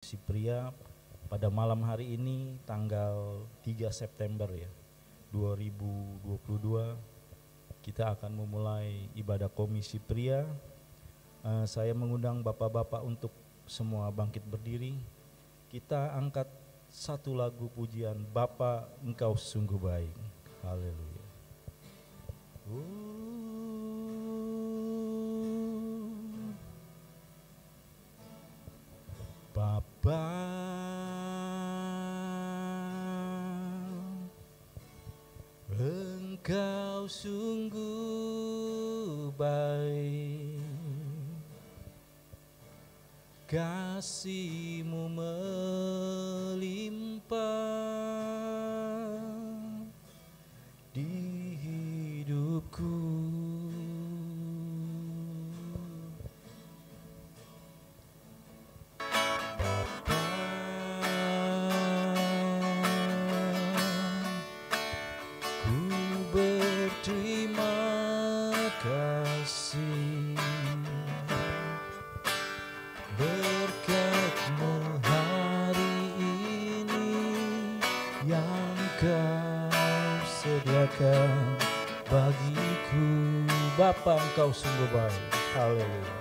Komisi Pria pada malam hari ini tanggal 3 September ya 2022 kita akan memulai ibadah Komisi Pria. Saya mengundang bapak-bapak untuk semua bangkit berdiri. Kita angkat satu lagu pujian, Bapa Engkau Sungguh Baik. Haleluya. Bapa Engkau sungguh baik, kasih-Mu melimpah di hidupku. Bapa, ku berterima kasih berkat-Mu hari ini yang Kau sediakan bagiku. Bapa Engkau sungguh baik. Haleluya.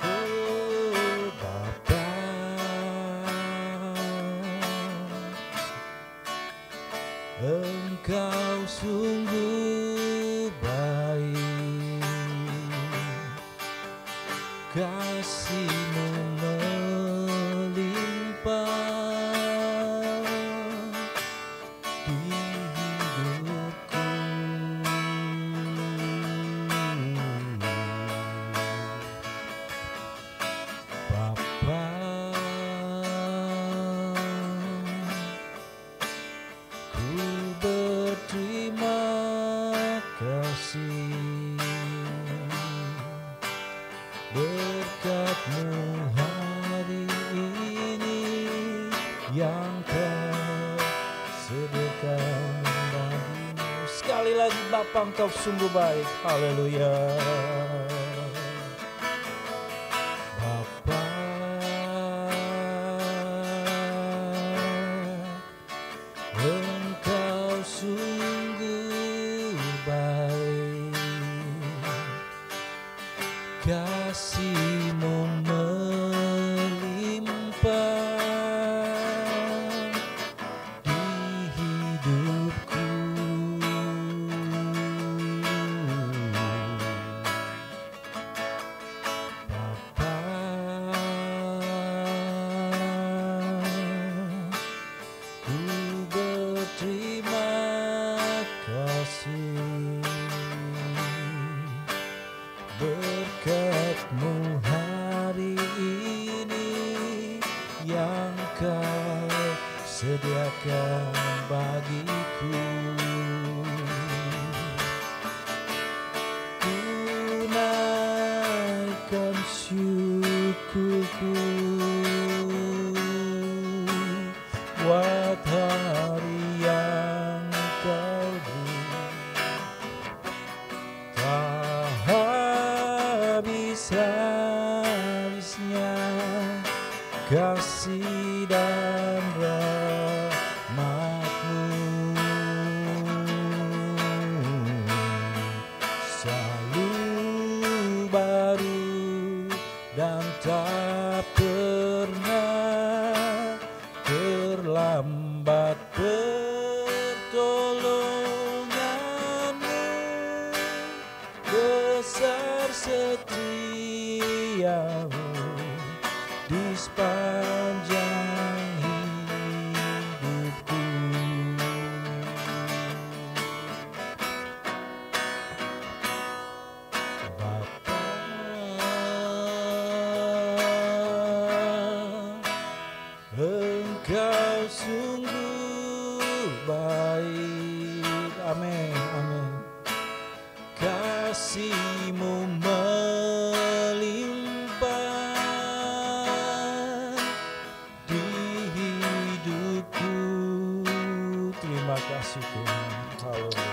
Oh Bapa, Engkau sungguh baik, kasih-Mu melimpah di hidupku. Bapa, ku berterima kasih berkat-Mu hari ini yang Kau sediakan bagimu. Sekali lagi, Bapa Engkau sungguh baik. Haleluya. Bapa, Engkau sungguh baik, kasih-Mu melimpah di hidupku. Bapa, ku berterima kasih berkat-Mu hari ini yang Kau sediakan bagiku. Ku naikkan syukurku buat hari yang Kau beri. Tak habis-habisnya kasih dan rahmat-Mu, selalu baru dan tak pernah terlambat pertolongan-Mu, besar setia-Mu di sepanjang hidupku. Bapa, Engkau sungguh baik. Amin, amin. Kasih-Mu melimpah di hidupku. Terima kasih Tuhan. Haleluya.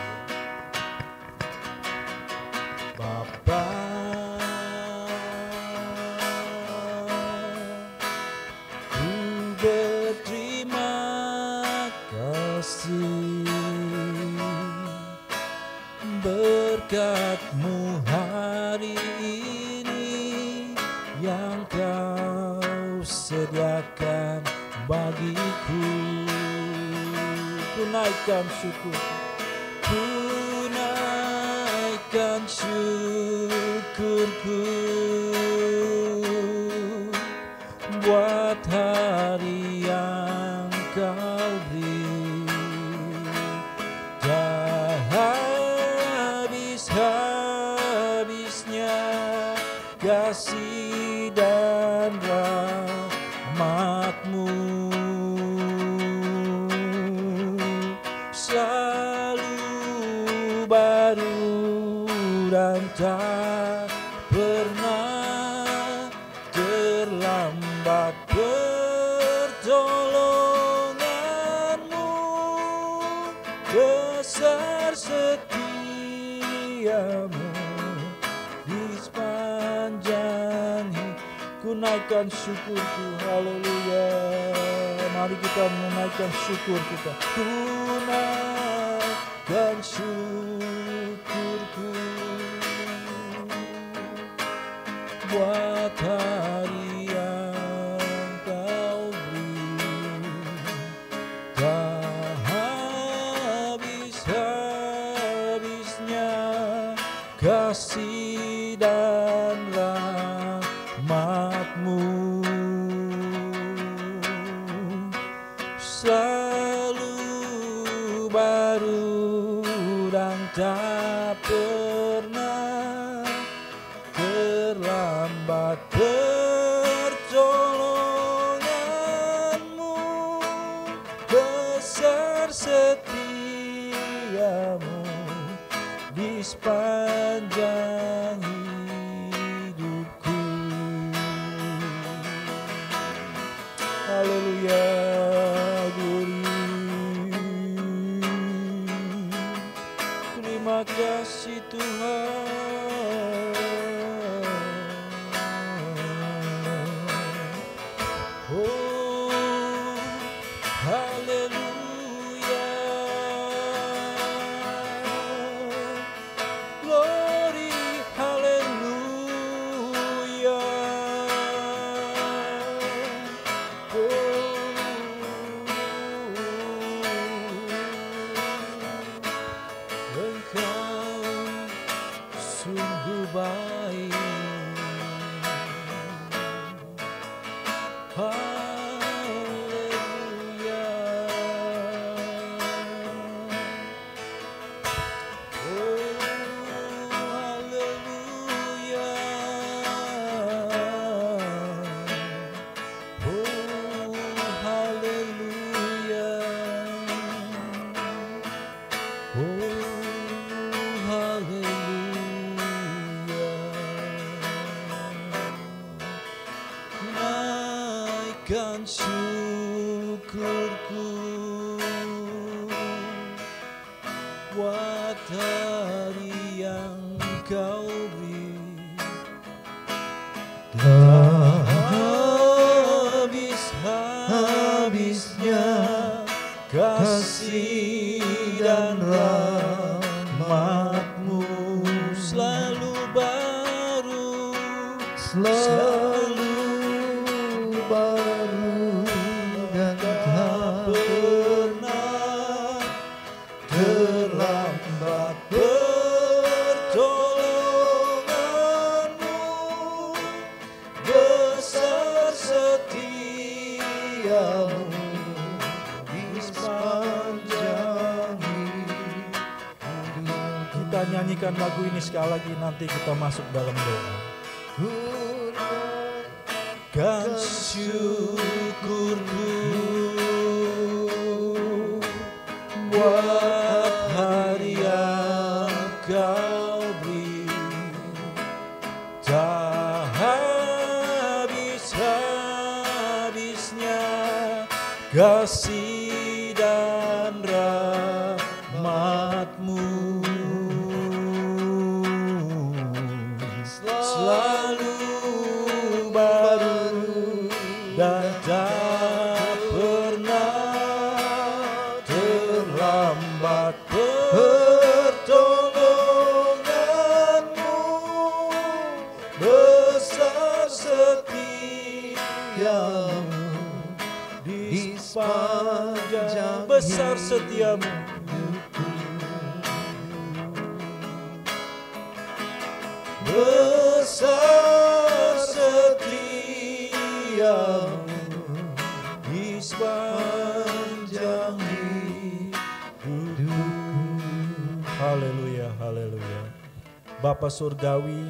Bapa, kasih, berkat-Mu hari ini yang Kau sediakan bagiku. Ku naikkan syukur, ku naikkan syukurku buat hari yang Kau beri. Tak habis-habisnya kasih dan rahmat-Mu, selalu baru dan tak pernah terlambat pertolongan-Mu, besar setia-Mu di sepanjang hidup. Ku naikkan syukurku, haleluya. Mari kita menaikkan syukur kita. Ku naikkan syukurku buat hari yang Kau beri. Tak habis-habisnya kasih dan rahmat-Mu, selalu baru dan tak pernah terlambat pertolongan-Mu, besar setia-Mu di sepanjang hidupku. Haleluya, glory. Terima kasih Tuhan. Oh, haleluya. Glory, haleluya. Engkau sungguh baik. Haleluya. Oh, haleluya. Oh, haleluya. Oh, haleluya. Naikkan syukurku buat hari yang Kau beri. Tak habis-habisnya kasih dan rahmat-Mu, selalu baru, selalu baru dan tak pernah terlambat pertolongan-Mu, besar setia-Mu di sepanjang hidup. Kita nyanyikan lagu ini sekali lagi, nanti kita masuk dalam doa. Ku naikkan syukurku buat hari yang Kau beri. Tak habis-habisnya kasih dan rahmat-Mu, selalu baru dan tak pernah terlambat lambat pertolonganmu, besar setiamu di sepanjang besar setiamu. Besar setiamu di sepanjang hidupku. Haleluya, haleluya. Bapa surgawi,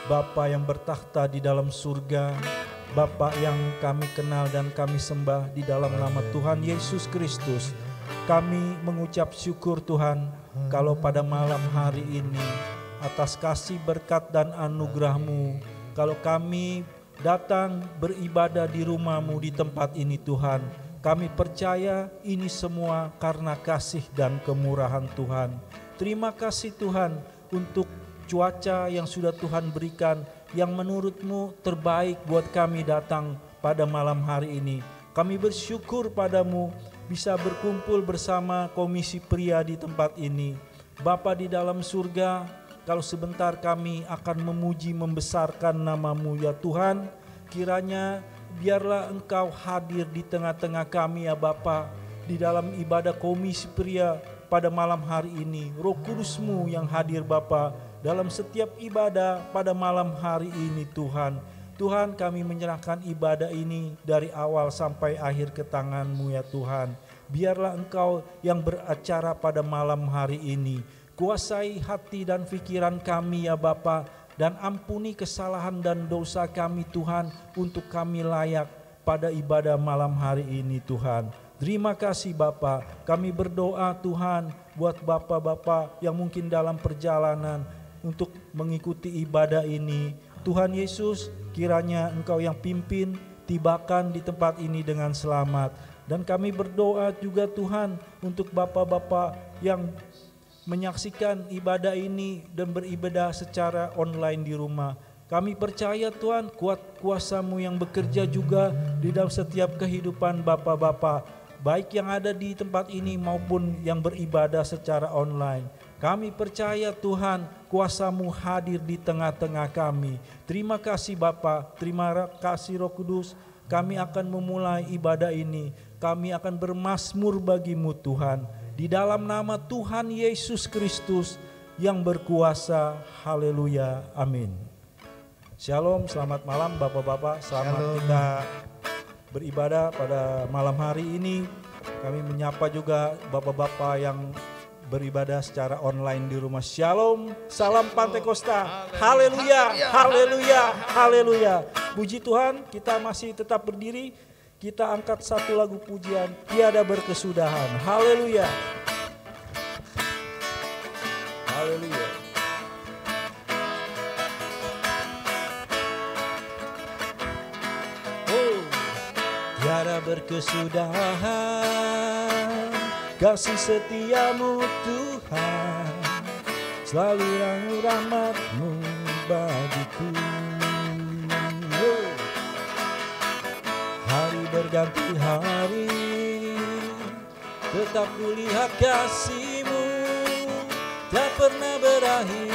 Bapa yang bertakhta di dalam surga, Bapa yang kami kenal dan kami sembah di dalam nama Tuhan Yesus Kristus, kami mengucap syukur Tuhan kalau pada malam hari ini atas kasih berkat dan anugerah-Mu, kalau kami datang beribadah di rumah-Mu di tempat ini Tuhan, kami percaya ini semua karena kasih dan kemurahan Tuhan. Terima kasih Tuhan untuk cuaca yang sudah Tuhan berikan, yang menurut-Mu terbaik buat kami datang pada malam hari ini. Kami bersyukur padamu bisa berkumpul bersama komisi pria di tempat ini. Bapa di dalam surga, kalau sebentar kami akan memuji membesarkan nama-Mu ya Tuhan, kiranya biarlah Engkau hadir di tengah-tengah kami ya Bapa, di dalam ibadah komisi pria pada malam hari ini. Roh Kudus-Mu yang hadir Bapa dalam setiap ibadah pada malam hari ini Tuhan. Tuhan, kami menyerahkan ibadah ini dari awal sampai akhir ke tangan-Mu ya Tuhan. Biarlah Engkau yang beracara pada malam hari ini. Kuasai hati dan pikiran kami ya Bapa, dan ampuni kesalahan dan dosa kami Tuhan, untuk kami layak pada ibadah malam hari ini Tuhan. Terima kasih Bapa, kami berdoa Tuhan buat Bapa-Bapa yang mungkin dalam perjalanan untuk mengikuti ibadah ini. Tuhan Yesus, kiranya Engkau yang pimpin, tibakan di tempat ini dengan selamat. Dan kami berdoa juga Tuhan untuk Bapa-Bapa yang menyaksikan ibadah ini dan beribadah secara online di rumah. Kami percaya Tuhan, kuat-Kuasa-Mu yang bekerja juga di dalam setiap kehidupan Bapa-Bapa, baik yang ada di tempat ini maupun yang beribadah secara online. Kami percaya Tuhan, Kuasa-Mu hadir di tengah-tengah kami. Terima kasih Bapa, terima kasih Roh Kudus. Kami akan memulai ibadah ini, kami akan bermazmur bagi-Mu Tuhan, di dalam nama Tuhan Yesus Kristus yang berkuasa. Haleluya, amin. Shalom, selamat malam Bapak-Bapak. Selamat kita beribadah pada malam hari ini. Kami menyapa juga Bapak-Bapak yang beribadah secara online di rumah. Shalom, salam Pantekosta. Haleluya, haleluya, haleluya. Puji Tuhan, kita masih tetap berdiri. Kita angkat satu lagu pujian, tiada berkesudahan. Haleluya. Haleluya. Oh, tiada berkesudahan kasih setiamu Tuhan, selalu rahmat-Mu bagiku. Oh. Hari berganti hari, tetap kulihat kasih-Mu, tak pernah berakhir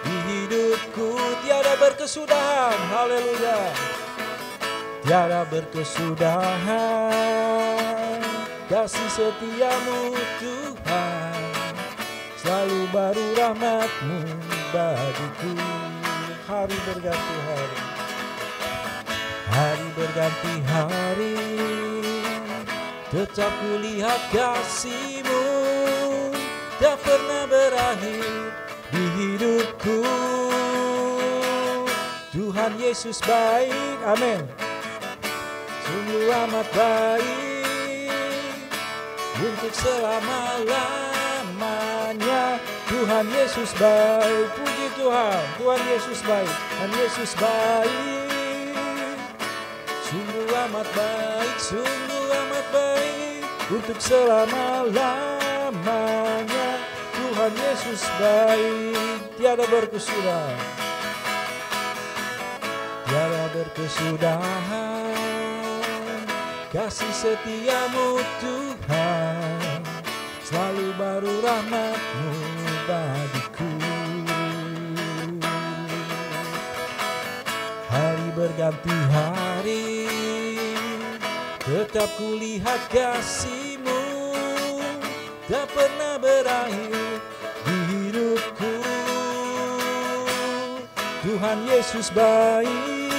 di hidupku. Tiada berkesudahan, haleluya. Tiada berkesudahan kasih setiamu Tuhan, selalu baru rahmat-Mu bagiku. Hari berganti hari, hari berganti hari, tetap kulihat kasih-Mu, tak pernah berakhir di hidupku. Tuhan Yesus baik, amin. Sungguh amat baik untuk selama-lamanya. Tuhan Yesus baik, puji Tuhan. Tuhan Yesus baik, Tuhan Yesus baik. Sungguh amat baik, sungguh amat baik untuk selama-lamanya. Tuhan Yesus baik, tiada berkesudahan, tiada berkesudahan kasih setiamu Tuhan, selalu baru rahmat-Mu bagiku. Hari berganti hari, tetap kulihat kasih-Mu, tak pernah berakhir di hidupku. Tuhan Yesus baik,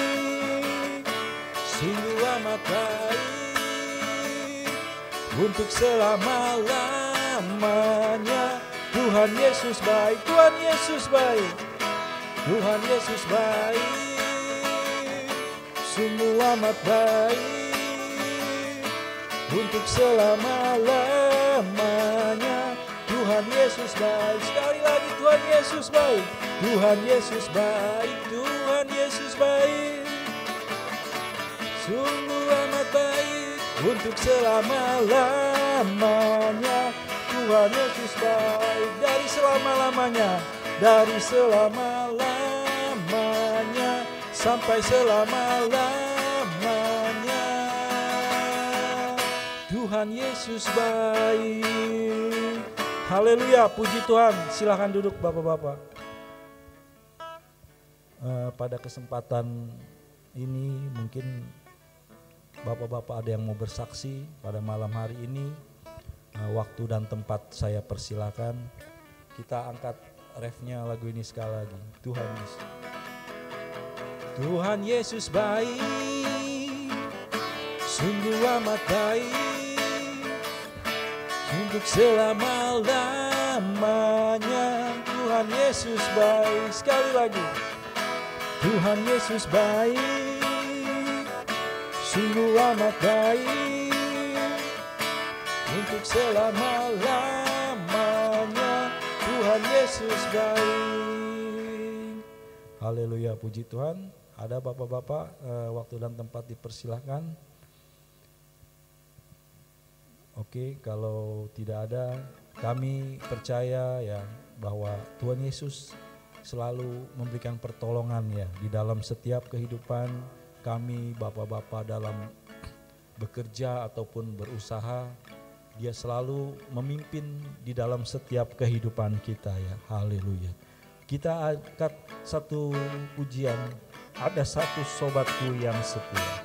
sungguh amat baik, untuk selama-lamanya. Tuhan Yesus baik, Tuhan Yesus baik, Tuhan Yesus baik, sungguh amat baik, untuk selama-lamanya. Tuhan Yesus baik, sekali lagi Tuhan Yesus baik, Tuhan Yesus baik, Tuhan Yesus baik, sungguh amat baik, untuk selama-lamanya. Tuhan Yesus baik, dari selama-lamanya, dari selama-lamanya sampai selama-lamanya. Tuhan Yesus baik. Haleluya, puji Tuhan. Silakan duduk Bapak-bapak. Pada kesempatan ini mungkin Bapak-bapak ada yang mau bersaksi pada malam hari ini. Waktu dan tempat saya persilakan. Kita angkat refnya lagu ini sekali lagi. Tuhan Yesus. Tuhan Yesus baik, sungguh amat baik, untuk selama-lamanya. Tuhan Yesus baik, sekali lagi. Tuhan Yesus baik, sungguh amat baik, untuk selama-lamanya. Tuhan Yesus baik. Haleluya, puji Tuhan. Ada bapak-bapak, waktu dan tempat dipersilahkan. Oke, kalau tidak ada, kami percaya ya bahwa Tuhan Yesus selalu memberikan pertolongan ya di dalam setiap kehidupan kami, bapak-bapak, dalam bekerja ataupun berusaha. Dia selalu memimpin di dalam setiap kehidupan kita ya. Haleluya. Kita angkat satu pujian. Ada satu sobatku yang setia.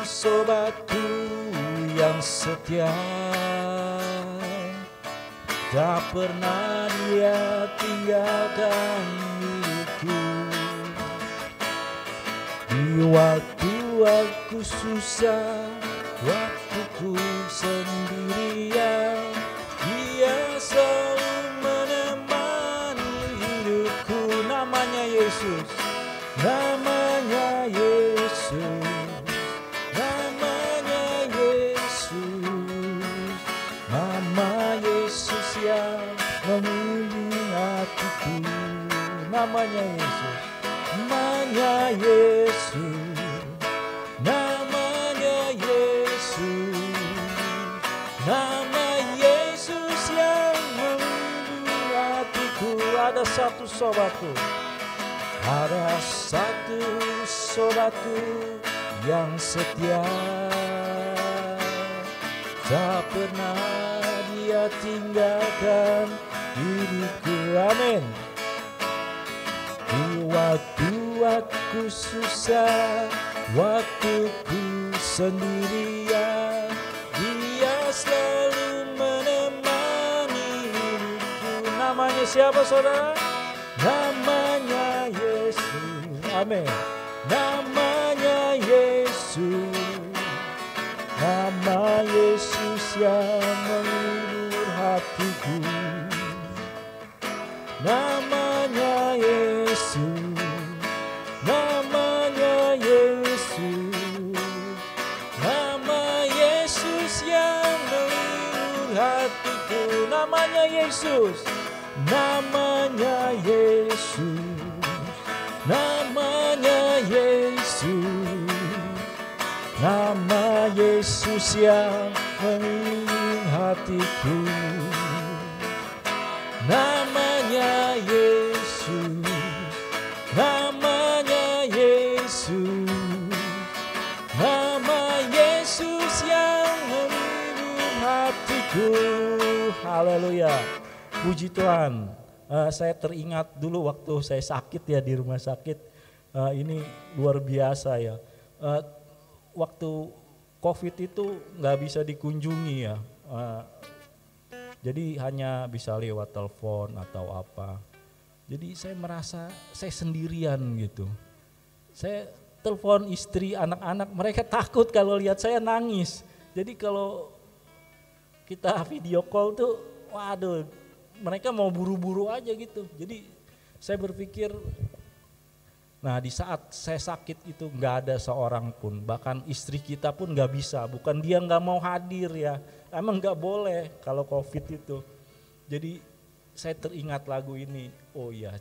Sobatku yang setia, tak pernah dia tinggalkan diriku. Di waktu aku susah, waktu ku sendirian, dia selalu menemani hidupku. Namanya Yesus, namanya Yesus, namanya Yesus, nama Yesus yang membimbing hatiku. Namanya Yesus, namanya Yesus, namanya Yesus, nama Yesus yang membimbing hatiku. Ada satu sobatku, ada satu sobatku yang setia, tak pernah dia tinggalkan diriku. Amin. Di waktu aku susah, waktu ku sendirian, dia selalu menemani hidupku. Namanya siapa saudara? Namanya Yesus. Amin. Namanya Yesus, nama Yesus yang menghibur hatiku. Namanya Yesus, namanya Yesus, nama Yesus yang menghibur hatiku. Namanya Yesus, namanya Yesus, namanya Yesus, nama Yesus yang mengiring hatiku. Namanya Yesus, namanya Yesus, nama Yesus yang menghibur Haleluya. Puji Tuhan. Saya teringat dulu waktu saya sakit ya di rumah sakit. Ini luar biasa ya. Waktu COVID itu nggak bisa dikunjungi ya. Jadi hanya bisa lewat telepon atau apa. Jadi saya merasa saya sendirian gitu. Saya telepon istri, anak-anak, mereka takut kalau lihat saya nangis. Jadi kalau kita video call tuh, waduh, mereka mau buru-buru aja gitu. Jadi saya berpikir, nah di saat saya sakit itu nggak ada seorang pun, bahkan istri kita pun nggak bisa. Bukan dia nggak mau hadir ya, emang nggak boleh kalau COVID itu. Jadi saya teringat lagu ini, oh ya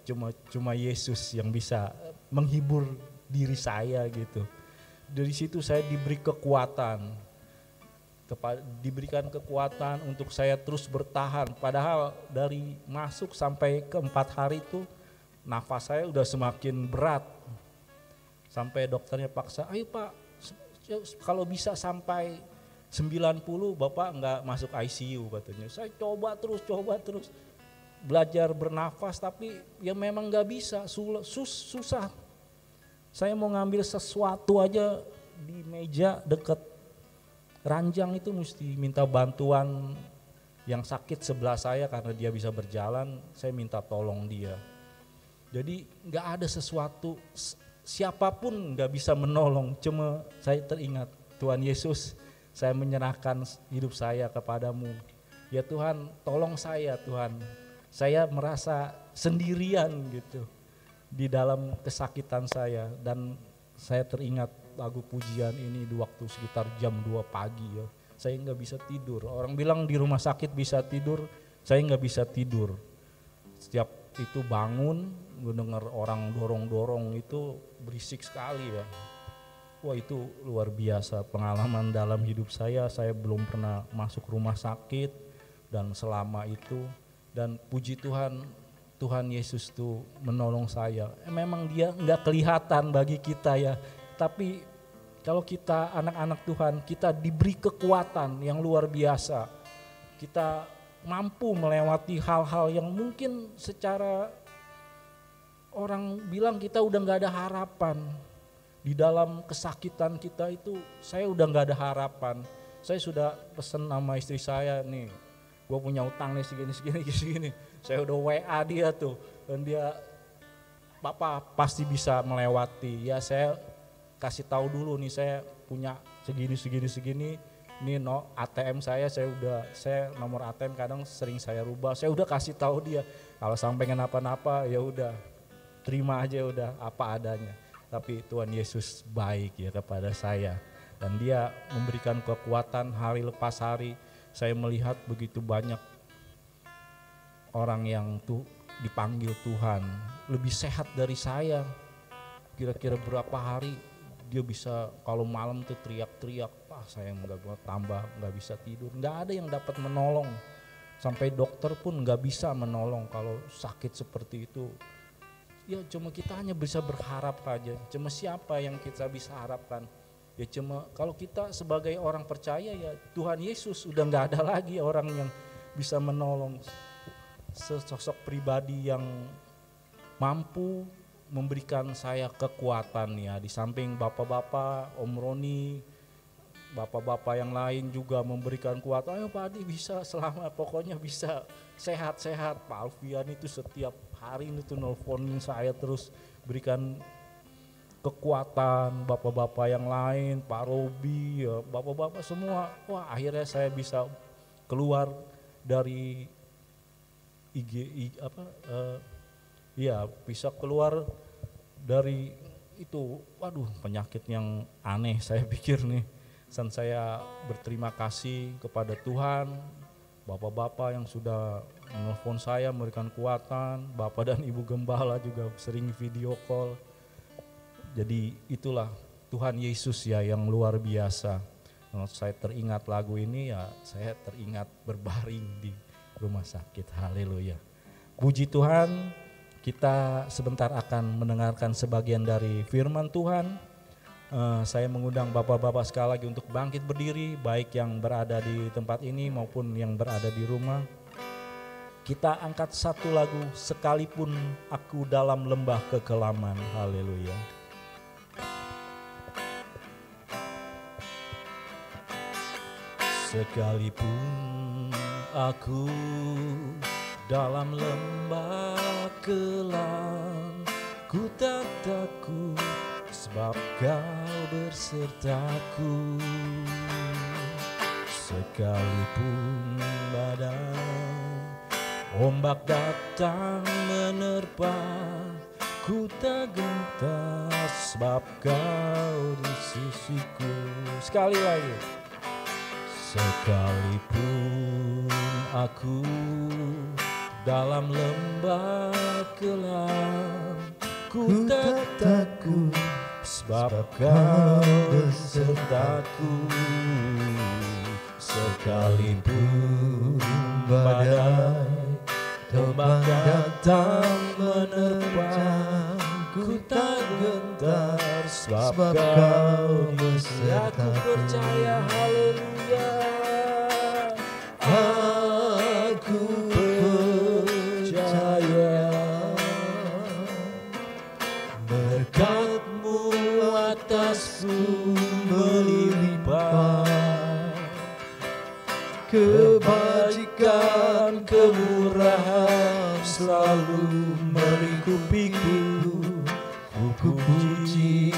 cuma Yesus yang bisa menghibur diri saya gitu. Dari situ saya diberi kekuatan. Diberikan kekuatan untuk saya terus bertahan, padahal dari masuk sampai ke 4 hari itu nafas saya udah semakin berat, sampai dokternya paksa, ayo Pak kalau bisa sampai 90 Bapak nggak masuk ICU katanya. Saya coba terus belajar bernafas, tapi ya memang nggak bisa, susah. Saya mau ngambil sesuatu aja di meja dekat ranjang itu mesti minta bantuan yang sakit sebelah saya karena dia bisa berjalan, saya minta tolong dia. Jadi nggak ada sesuatu, siapapun nggak bisa menolong, cuma saya teringat Tuhan Yesus, saya menyerahkan hidup saya kepadamu. Ya Tuhan, tolong saya Tuhan, saya merasa sendirian gitu di dalam kesakitan saya, dan saya teringat lagu pujian ini di waktu sekitar jam 2 pagi ya. Saya nggak bisa tidur. Orang bilang di rumah sakit bisa tidur, saya nggak bisa tidur. Setiap itu bangun, gue dengar orang dorong-dorong itu berisik sekali ya. Wah itu luar biasa pengalaman dalam hidup saya belum pernah masuk rumah sakit dan selama itu. Dan puji Tuhan, Tuhan Yesus tuh menolong saya. Memang dia nggak kelihatan bagi kita ya. Tapi kalau kita anak-anak Tuhan, kita diberi kekuatan yang luar biasa. Kita mampu melewati hal-hal yang mungkin secara orang bilang kita udah gak ada harapan. Di dalam kesakitan kita itu saya udah gak ada harapan. Saya sudah pesen sama istri saya nih, gue punya utang nih segini. Saya udah WA dia tuh, dan dia, Bapak pasti bisa melewati. Ya saya kasih tahu dulu nih, saya punya segini. Ini ATM saya nomor ATM kadang sering saya rubah. Saya udah kasih tahu dia, kalau sampai kenapa-napa ya udah terima aja udah apa adanya. Tapi Tuhan Yesus baik ya kepada saya, dan dia memberikan kekuatan hari lepas hari. Saya melihat begitu banyak orang yang tuh dipanggil Tuhan lebih sehat dari saya. Kira-kira berapa hari dia bisa kalau malam tuh teriak-teriak, saya nggak bisa tidur, nggak ada yang dapat menolong, sampai dokter pun nggak bisa menolong kalau sakit seperti itu. Ya cuma kita hanya bisa berharap aja, cuma siapa yang kita bisa harapkan? Ya cuma kalau kita sebagai orang percaya ya Tuhan Yesus, udah nggak ada lagi orang yang bisa menolong. Sosok pribadi yang mampu memberikan saya kekuatan ya, di samping bapak-bapak, Om Roni, bapak-bapak yang lain juga memberikan kekuatan. Ayo Pak Adi bisa pokoknya bisa sehat-sehat. Pak Alfian itu setiap hari itu nelfonin saya terus berikan kekuatan. Bapak-bapak yang lain, Pak Robi, ya, bapak-bapak semua. Wah akhirnya saya bisa keluar dari bisa keluar dari itu. Waduh, penyakit yang aneh saya pikir nih. Dan saya berterima kasih kepada Tuhan, bapak-bapak yang sudah menelpon saya memberikan kekuatan, bapak dan ibu gembala juga sering video call. Jadi itulah Tuhan Yesus ya yang luar biasa. Kalau saya teringat lagu ini ya saya teringat berbaring di rumah sakit. Haleluya. Puji Tuhan. Kita sebentar akan mendengarkan sebagian dari firman Tuhan. Saya mengundang bapak-bapak sekali lagi untuk bangkit berdiri, baik yang berada di tempat ini maupun yang berada di rumah. Kita angkat satu lagu, sekalipun aku dalam lembah kekelaman. Haleluya. Sekalipun aku dalam lembah kelam, ku tak takut sebab kau bersertaku. Sekalipun badai ombak datang menerpa, ku tak gentar sebab kau di sisiku. Sekali lagi. Sekalipun aku dalam lembah kelam, ku tak takut sebab kau besertaku. Sekalipun badai ombak datang menerpa, ku tak gentar sebab kau besertaku. Aku percaya, haleluya. Aku percaya berkat-Mu atasku melimpah, kebajikan kemurahan selalu melingkupiku. Ku puji,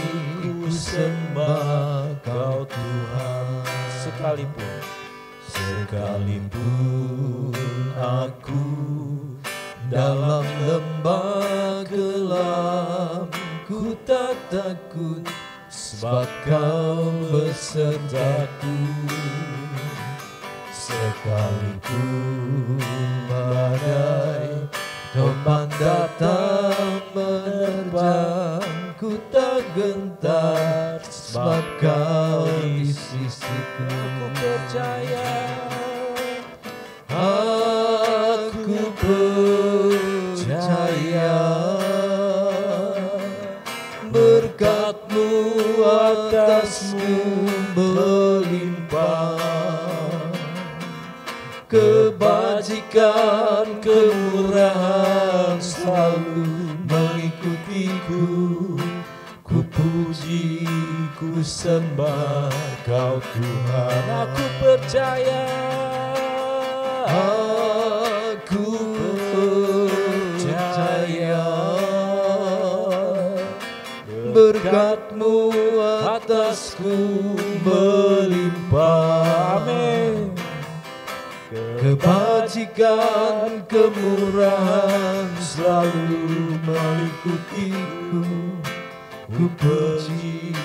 ku sembah Kau Tuhan. Sekalipun aku dalam lembah gelap, ku tak takut sebab Kau besertaku. Sekalipun badai ombak datang menerpa, ku tak gentar sebab Kau di sisiku. Aku percaya, aku percaya berkat-Mu atasmu melimpah, kebajikan kemurahan selalu mengikutiku. Ku puji, ku sembah Kau Tuhan. Aku percaya, aku percaya berkat-Mu atasku melimpah. Amin. Kebajikan kemurahan selalu mengikutiku. Ku puji,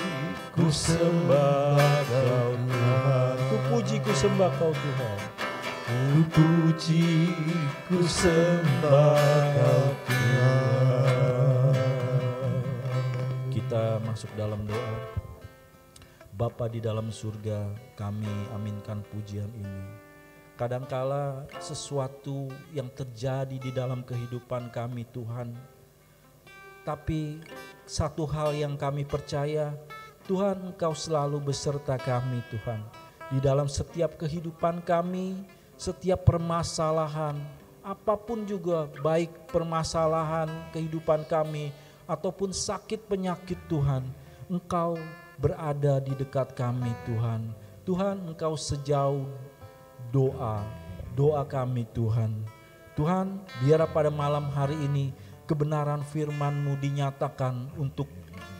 ku sembah Kau Tuhan. Ku puji, ku sembah Kau Tuhan. Ku puji, ku sembah Kau Tuhan. Kita masuk dalam doa. Bapa di dalam surga, kami aminkan pujian ini. Kadangkala sesuatu yang terjadi di dalam kehidupan kami Tuhan, tapi satu hal yang kami percaya, Tuhan Engkau selalu beserta kami Tuhan. Di dalam setiap kehidupan kami, setiap permasalahan, apapun juga, baik permasalahan kehidupan kami ataupun sakit penyakit Tuhan, Engkau berada di dekat kami Tuhan. Tuhan Engkau sejauh doa kami Tuhan. Tuhan, biar pada malam hari ini kebenaran firman-Mu dinyatakan untuk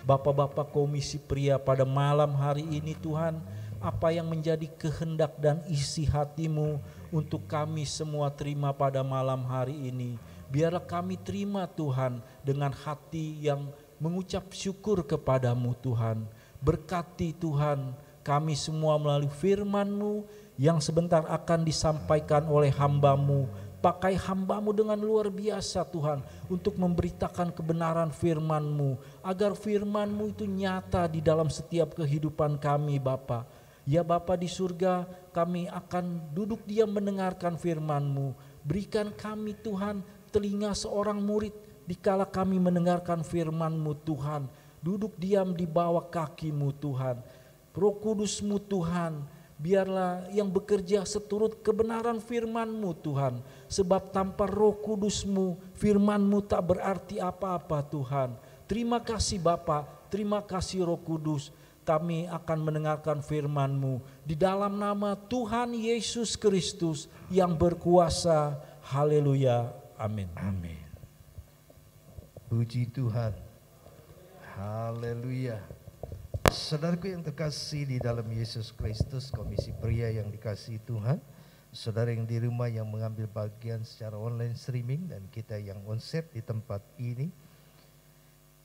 Bapak-bapak komisi pria pada malam hari ini Tuhan. Apa yang menjadi kehendak dan isi hati-Mu untuk kami semua terima pada malam hari ini. Biarlah kami terima Tuhan dengan hati yang mengucap syukur kepadamu Tuhan. Berkati Tuhan kami semua melalui firman-Mu yang sebentar akan disampaikan oleh hamba-Mu. Pakai hamba-Mu dengan luar biasa Tuhan untuk memberitakan kebenaran firman-Mu. Agar firman-Mu itu nyata di dalam setiap kehidupan kami Bapa. Ya Bapa di surga, kami akan duduk diam mendengarkan firman-Mu. Berikan kami Tuhan telinga seorang murid dikala kami mendengarkan firman-Mu Tuhan. duduk diam di bawah kaki-Mu Tuhan. Roh Kudus-Mu Tuhan, biarlah yang bekerja seturut kebenaran firman-Mu Tuhan. Sebab tanpa Roh Kudus-Mu, firman-Mu tak berarti apa-apa Tuhan. Terima kasih Bapa, terima kasih Roh Kudus. Kami akan mendengarkan firman-Mu di dalam nama Tuhan Yesus Kristus yang berkuasa. Haleluya. Amin. Amin. Puji Tuhan. Haleluya. Saudaraku yang terkasih di dalam Yesus Kristus, Komisi Pria yang dikasihi Tuhan, saudara yang di rumah yang mengambil bagian secara online streaming, dan kita yang onsite di tempat ini,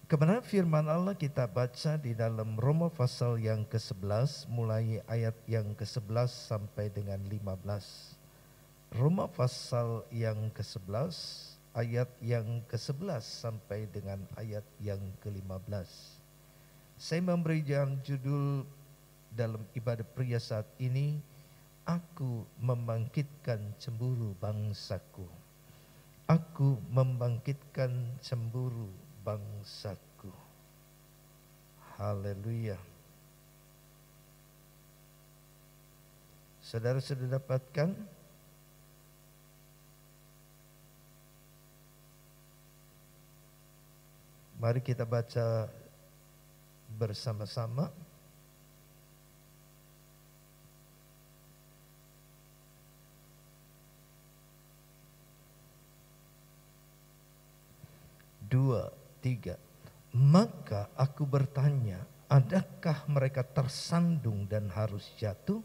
kebenaran firman Allah kita baca di dalam Roma pasal yang ke-11 mulai ayat yang ke-11 sampai dengan 15. Roma pasal yang ke-11 ayat yang ke-11 sampai dengan ayat yang ke-15. Saya memberi judul dalam ibadah pria saat ini, Aku membangkitkan cemburu bangsaku. Aku membangkitkan cemburu bangsaku. Haleluya. Saudara sudah dapatkan? Mari kita baca bersama-sama. Dua, tiga. Maka aku bertanya, adakah mereka tersandung dan harus jatuh?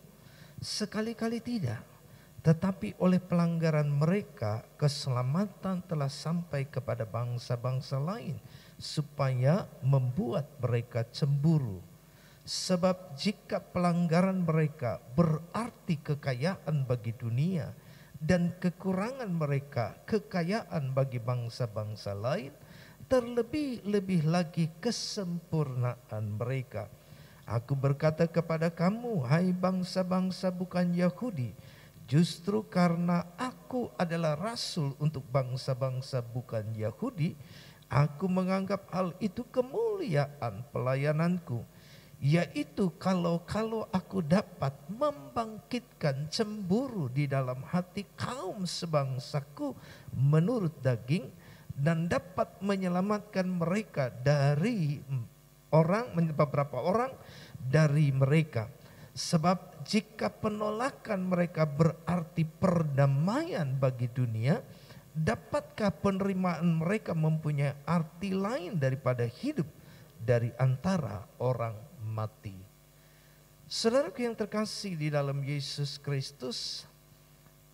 Sekali-kali tidak. Tetapi oleh pelanggaran mereka, keselamatan telah sampai kepada bangsa-bangsa lain, supaya membuat mereka cemburu. Sebab jika pelanggaran mereka berarti kekayaan bagi dunia, dan kekurangan mereka kekayaan bagi bangsa-bangsa lain, terlebih-lebih lagi kesempurnaan mereka. Aku berkata kepada kamu, hai bangsa-bangsa bukan Yahudi, justru karena aku adalah rasul untuk bangsa-bangsa bukan Yahudi, aku menganggap hal itu kemuliaan pelayananku, yaitu kalau aku dapat membangkitkan cemburu di dalam hati kaum sebangsaku menurut daging, dan dapat menyelamatkan mereka dari beberapa orang dari mereka. Sebab jika penolakan mereka berarti perdamaian bagi dunia, dapatkah penerimaan mereka mempunyai arti lain daripada hidup dari antara orang mati? Saudaraku yang terkasih di dalam Yesus Kristus,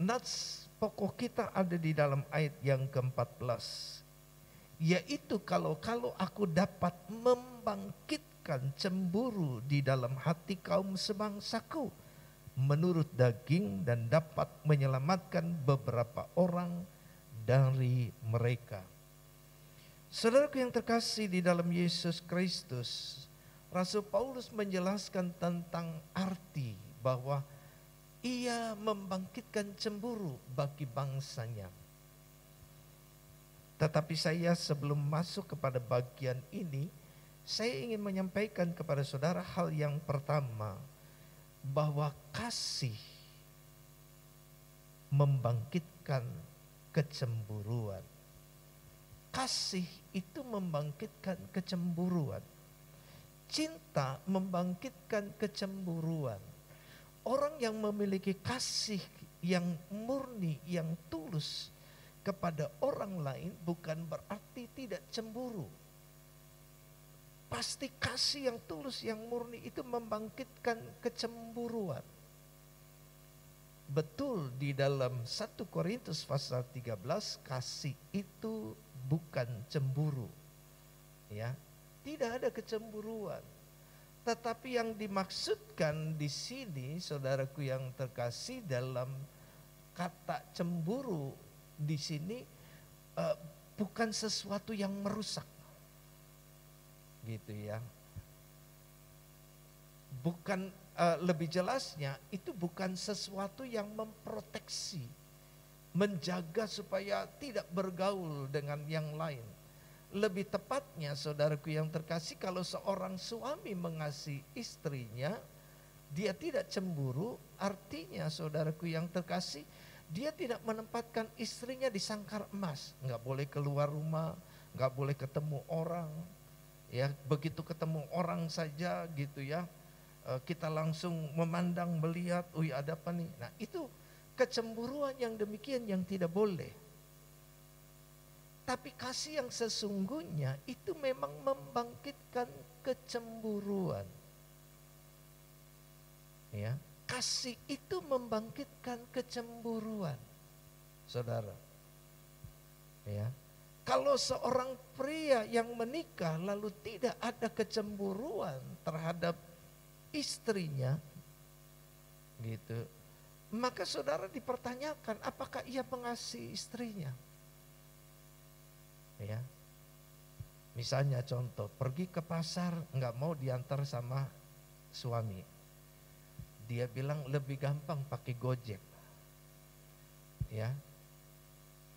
nats pokok kita ada di dalam ayat yang ke-14, yaitu kalau aku dapat membangkitkan cemburu di dalam hati kaum sebangsaku menurut daging, dan dapat menyelamatkan beberapa orang dari mereka. Saudaraku yang terkasih di dalam Yesus Kristus, Rasul Paulus menjelaskan tentang arti bahwa ia membangkitkan cemburu bagi bangsanya. Tetapi saya sebelum masuk kepada bagian ini, saya ingin menyampaikan kepada saudara hal yang pertama, bahwa kasih membangkitkan kecemburuan. Kasih itu membangkitkan kecemburuan. Cinta membangkitkan kecemburuan. Orang yang memiliki kasih yang murni, yang tulus kepada orang lain bukan berarti tidak cemburu. Pasti kasih yang tulus, yang murni itu membangkitkan kecemburuan. Betul di dalam 1 Korintus pasal 13, kasih itu bukan cemburu. Ya, tidak ada kecemburuan. Tetapi yang dimaksudkan di sini, saudaraku yang terkasih, dalam kata cemburu di sini bukan sesuatu yang merusak, gitu ya. Bukan, lebih jelasnya itu bukan sesuatu yang memproteksi, menjaga supaya tidak bergaul dengan yang lain, Lebih tepatnya saudaraku yang terkasih, kalau seorang suami mengasihi istrinya, dia tidak cemburu, artinya saudaraku yang terkasih, dia tidak menempatkan istrinya di sangkar emas. Nggak boleh keluar rumah, nggak boleh ketemu orang. Ya, begitu ketemu orang saja gitu ya, kita langsung memandang, melihat, ada apa nih. Nah itu kecemburuan yang demikian yang tidak boleh. Tapi kasih yang sesungguhnya itu memang membangkitkan kecemburuan. Ya, kasih itu membangkitkan kecemburuan, saudara. Ya, kalau seorang pria yang menikah lalu tidak ada kecemburuan terhadap istrinya, gitu, maka saudara dipertanyakan apakah ia mengasihi istrinya. Ya, misalnya contoh, pergi ke pasar nggak mau diantar sama suami, dia bilang lebih gampang pakai Gojek. Ya,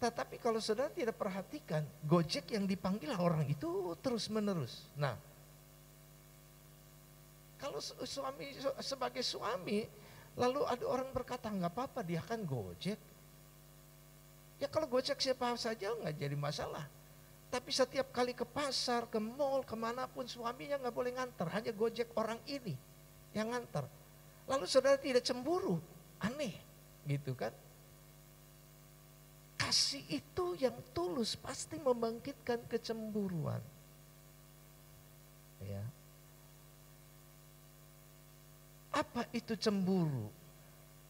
tetapi kalau saudara tidak perhatikan, Gojek yang dipanggil orang itu terus menerus. Nah, kalau suami sebagai suami, lalu ada orang berkata nggak apa-apa, dia kan Gojek. Ya kalau Gojek siapa saja nggak jadi masalah. Tapi setiap kali ke pasar, ke mall, kemanapun suaminya nggak boleh nganter, hanya Gojek orang ini yang nganter. Lalu saudara tidak cemburu, aneh gitu kan. Kasih itu yang tulus pasti membangkitkan kecemburuan. Ya. Apa itu cemburu?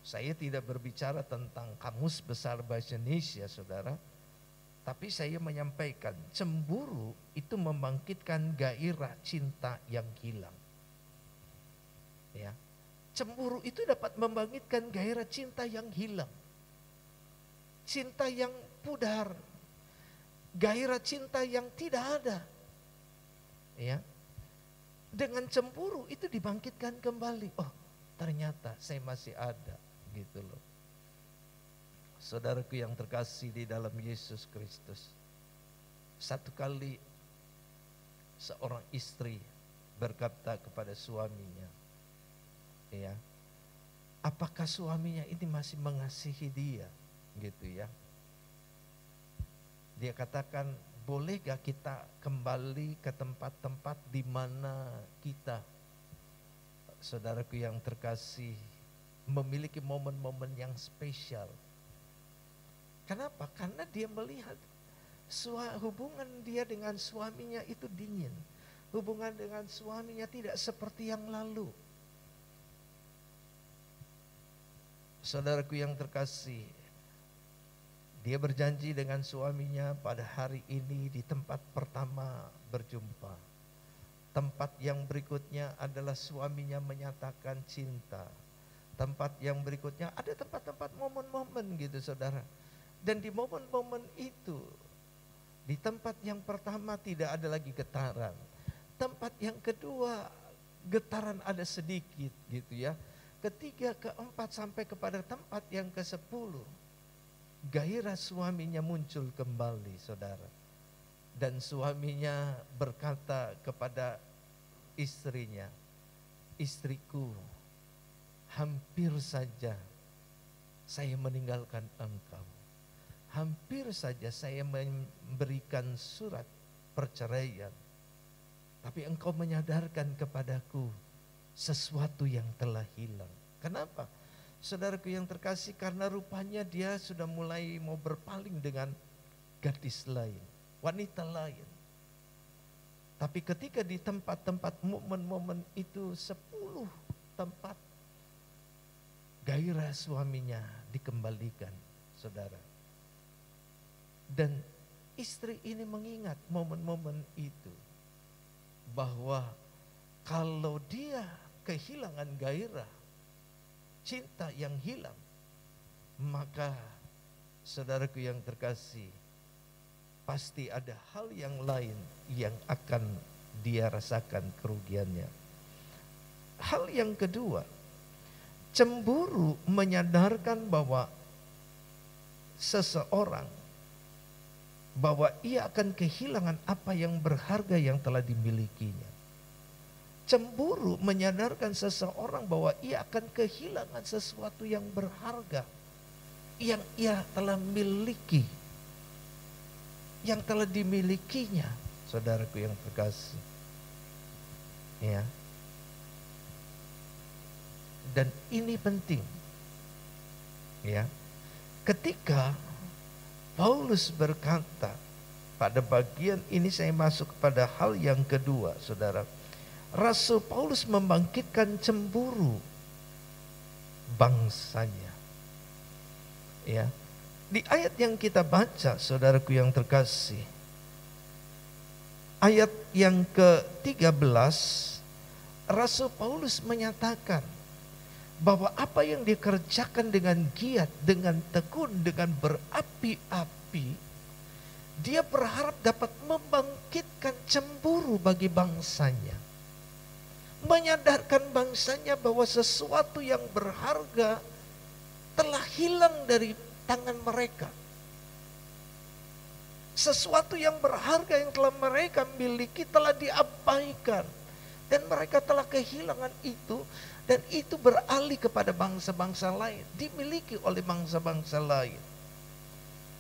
Saya tidak berbicara tentang kamus besar bahasa Indonesia, saudara. Tapi saya menyampaikan, cemburu itu membangkitkan gairah cinta yang hilang. Ya. Cemburu itu dapat membangkitkan gairah cinta yang hilang. Cinta yang pudar. Gairah cinta yang tidak ada. Ya. Dengan cemburu itu dibangkitkan kembali. Oh, ternyata saya masih ada, gitu loh. Saudaraku yang terkasih di dalam Yesus Kristus. Satu kali seorang istri berkata kepada suaminya, ya, apakah suaminya ini masih mengasihi dia, gitu ya. Dia katakan, boleh gak kita kembali ke tempat-tempat di mana kita, saudaraku yang terkasih, memiliki momen-momen yang spesial. Kenapa? Karena dia melihat hubungan dia dengan suaminya itu dingin. Hubungan dengan suaminya tidak seperti yang lalu. Saudaraku yang terkasih, dia berjanji dengan suaminya pada hari ini di tempat pertama berjumpa. Tempat yang berikutnya adalah suaminya menyatakan cinta. Tempat yang berikutnya ada tempat-tempat momen-momen gitu, saudara. Dan di momen-momen itu, di tempat yang pertama tidak ada lagi getaran. Tempat yang kedua getaran ada sedikit gitu ya. Ketiga, keempat sampai kepada tempat yang ke-10, gairah suaminya muncul kembali, saudara. Dan suaminya berkata kepada istrinya, istriku, hampir saja saya meninggalkan engkau. Hampir saja saya memberikan surat perceraian. Tapi engkau menyadarkan kepadaku sesuatu yang telah hilang. Kenapa? Saudaraku yang terkasih, karena rupanya dia sudah mulai mau berpaling dengan gadis lain, wanita lain. Tapi ketika di tempat-tempat momen-momen itu 10 tempat, gairah suaminya dikembalikan, saudara. Dan istri ini mengingat momen-momen itu, bahwa kalau dia kehilangan gairah cinta yang hilang, maka saudaraku yang terkasih, pasti ada hal yang lain yang akan dia rasakan kerugiannya. Hal yang kedua, cemburu menyadarkan bahwa seseorang bahwa ia akan kehilangan apa yang berharga yang telah dimilikinya. Cemburu menyadarkan seseorang bahwa ia akan kehilangan sesuatu yang berharga yang ia telah miliki, yang telah dimilikinya. Saudaraku yang terkasih, ya. Dan ini penting, ya. Ketika Paulus berkata, pada bagian ini saya masuk kepada hal yang kedua, saudara. Rasul Paulus membangkitkan cemburu bangsanya. Ya. Di ayat yang kita baca, saudaraku yang terkasih, ayat yang ke-13, Rasul Paulus menyatakan bahwa apa yang dikerjakan dengan giat, dengan tekun, dengan berapi-api, dia berharap dapat membangkitkan cemburu bagi bangsanya. Menyadarkan bangsanya bahwa sesuatu yang berharga telah hilang dari tangan mereka. Sesuatu yang berharga yang telah mereka miliki telah diabaikan. Dan mereka telah kehilangan itu. Dan itu beralih kepada bangsa-bangsa lain. Dimiliki oleh bangsa-bangsa lain.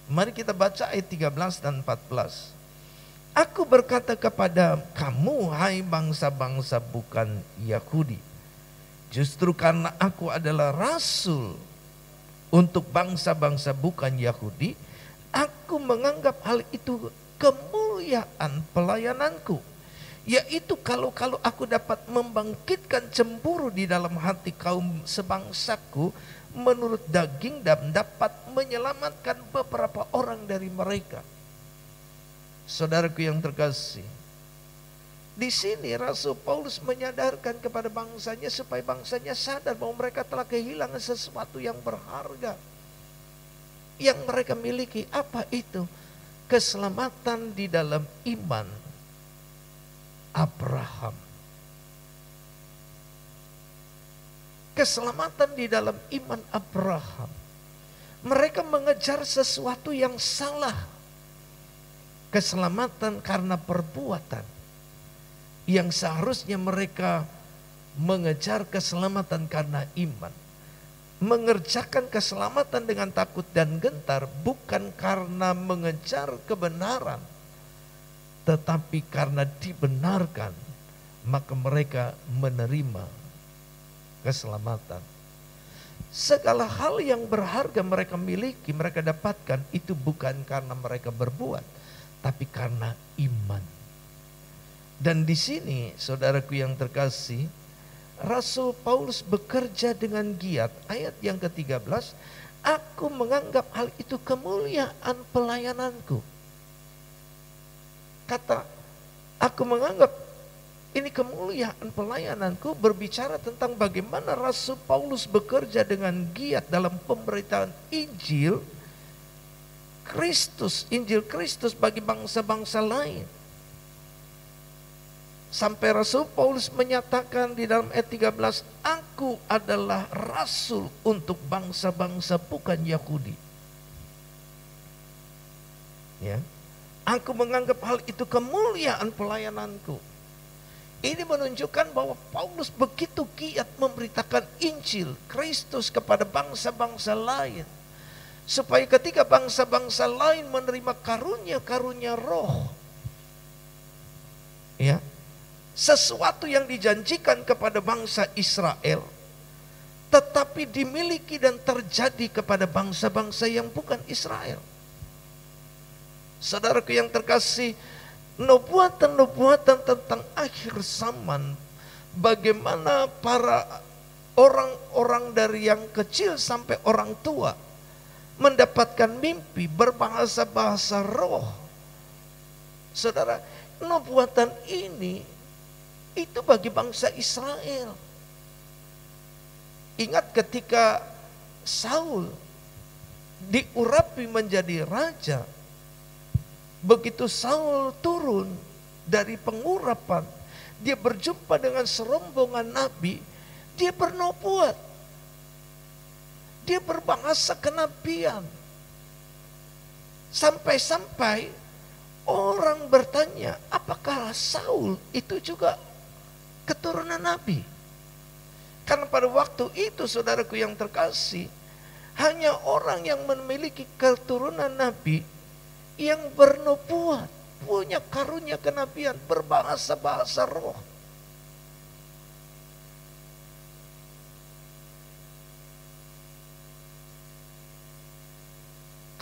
Mari kita baca ayat 13 dan 14. Aku berkata kepada kamu, hai bangsa-bangsa bukan Yahudi. Justru karena aku adalah rasul untuk bangsa-bangsa bukan Yahudi, aku menganggap hal itu kemuliaan pelayananku. Yaitu kalau aku dapat membangkitkan cemburu di dalam hati kaum sebangsaku menurut daging dan dapat menyelamatkan beberapa orang dari mereka. Saudaraku yang terkasih, di sini Rasul Paulus menyadarkan kepada bangsanya supaya bangsanya sadar bahwa mereka telah kehilangan sesuatu yang berharga yang mereka miliki. Apa itu? Keselamatan di dalam iman Abraham. Keselamatan di dalam iman Abraham. Mereka mengejar sesuatu yang salah. Keselamatan karena perbuatan. Yang seharusnya mereka mengejar keselamatan karena iman. Mengerjakan keselamatan dengan takut dan gentar bukan karena mengejar kebenaran, tetapi karena dibenarkan, maka mereka menerima keselamatan. Segala hal yang berharga mereka miliki, mereka dapatkan itu bukan karena mereka berbuat, tapi karena iman. Dan di sini, saudaraku yang terkasih, Rasul Paulus bekerja dengan giat. Ayat yang ke-13, aku menganggap hal itu kemuliaan pelayananku. Kata, aku menganggap ini kemuliaan pelayananku berbicara tentang bagaimana Rasul Paulus bekerja dengan giat dalam pemberitaan Injil Kristus, Injil Kristus bagi bangsa-bangsa lain. Sampai Rasul Paulus menyatakan di dalam ayat 13, aku adalah rasul untuk bangsa-bangsa bukan Yahudi. Ya. Aku menganggap hal itu kemuliaan pelayananku. Ini menunjukkan bahwa Paulus begitu giat memberitakan Injil Kristus kepada bangsa-bangsa lain. Supaya ketika bangsa-bangsa lain menerima karunia-karunia roh, ya, sesuatu yang dijanjikan kepada bangsa Israel tetapi dimiliki dan terjadi kepada bangsa-bangsa yang bukan Israel. Saudaraku yang terkasih, nubuatan-nubuatan tentang akhir zaman, bagaimana para orang-orang dari yang kecil sampai orang tua mendapatkan mimpi berbahasa-bahasa roh. Saudara, nubuatan ini itu bagi bangsa Israel. Ingat ketika Saul diurapi menjadi raja, begitu Saul turun dari pengurapan, dia berjumpa dengan serombongan nabi, dia bernubuat, dia berbahasa kenabian. Sampai-sampai Orang bertanya, apakah Saul itu juga keturunan Nabi? Karena pada waktu itu saudaraku yang terkasih, hanya orang yang memiliki keturunan Nabi yang bernubuat, punya karunia kenabian, berbahasa-bahasa roh.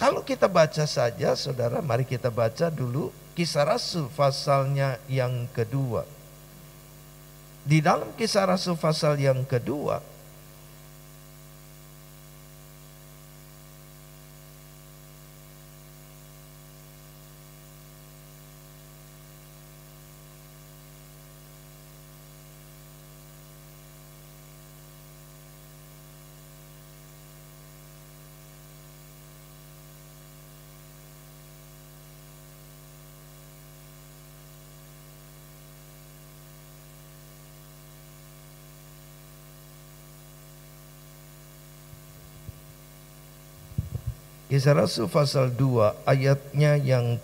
Kalau kita baca saja, saudara, mari kita baca dulu Kisah Rasul pasalnya yang kedua. Di dalam Kisah Rasul pasal yang kedua, Kisah Rasul pasal 2 ayatnya yang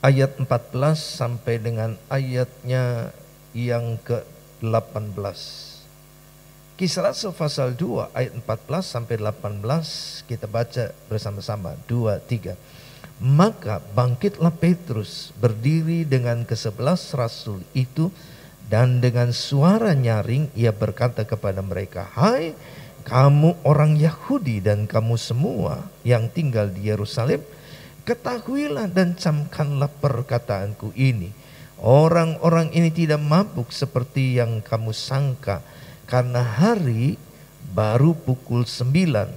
ayat 14 sampai dengan ayatnya yang ke-18. Kisah Rasul pasal 2 ayat 14 sampai 18 kita baca bersama-sama. 2, 3. Maka bangkitlah Petrus berdiri dengan ke-11 rasul itu, dan dengan suara nyaring ia berkata kepada mereka, "Hai kamu orang Yahudi dan kamu semua yang tinggal di Yerusalem, ketahuilah dan camkanlah perkataanku ini. Orang-orang ini tidak mabuk seperti yang kamu sangka, karena hari baru pukul 9.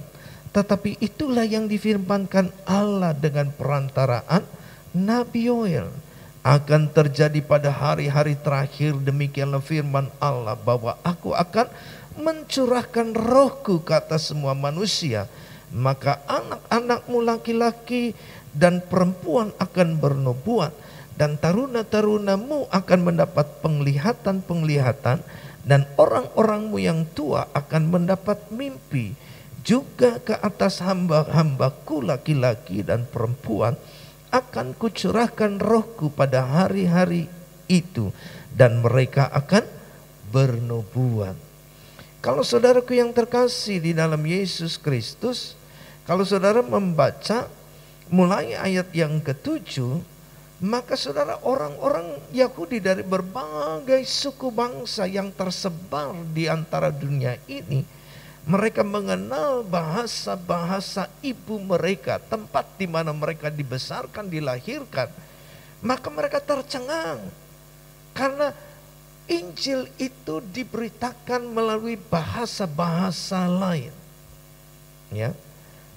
Tetapi itulah yang difirmankan Allah dengan perantaraan Nabi Yoel. Akan terjadi pada hari-hari terakhir, demikianlah firman Allah, bahwa aku akan mencurahkan rohku ke atas semua manusia. Maka anak-anakmu laki-laki dan perempuan akan bernubuat, dan taruna-tarunamu akan mendapat penglihatan-penglihatan, dan orang-orangmu yang tua akan mendapat mimpi. Juga ke atas hamba-hambaku laki-laki dan perempuan akan kucurahkan rohku pada hari-hari itu, dan mereka akan bernubuat." Kalau saudaraku yang terkasih di dalam Yesus Kristus, kalau saudara membaca mulai ayat yang ke-7, maka saudara, orang-orang Yahudi dari berbagai suku bangsa yang tersebar di antara dunia ini, mereka mengenal bahasa-bahasa ibu mereka, tempat di mana mereka dibesarkan, dilahirkan. Maka mereka tercengang karena Injil itu diberitakan melalui bahasa-bahasa lain. Ya.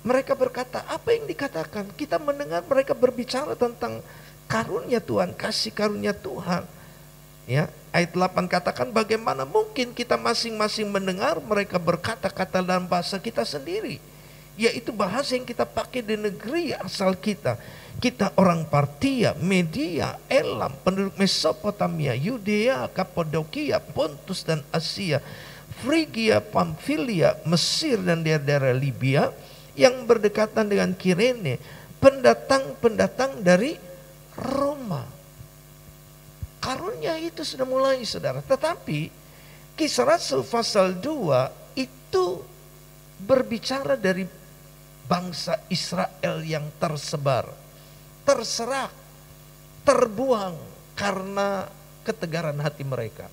Mereka berkata, apa yang dikatakan? Kita mendengar mereka berbicara tentang karunia Tuhan, kasih karunia Tuhan. Ya, ayat 8 katakan, bagaimana mungkin kita masing-masing mendengar mereka berkata-kata dalam bahasa kita sendiri, yaitu bahasa yang kita pakai di negeri asal kita. Kita orang Partia, Media, Elam, penduduk Mesopotamia, Yudea, Kapadokia, Pontus dan Asia, Frigia, Pamfilia, Mesir dan daerah-daerah Libya yang berdekatan dengan Kirene, pendatang-pendatang dari Roma. Karunia itu sudah mulai, saudara. Tetapi Kisah Rasul pasal 2 itu berbicara dari bangsa Israel yang tersebar, terserak, terbuang karena ketegaran hati mereka.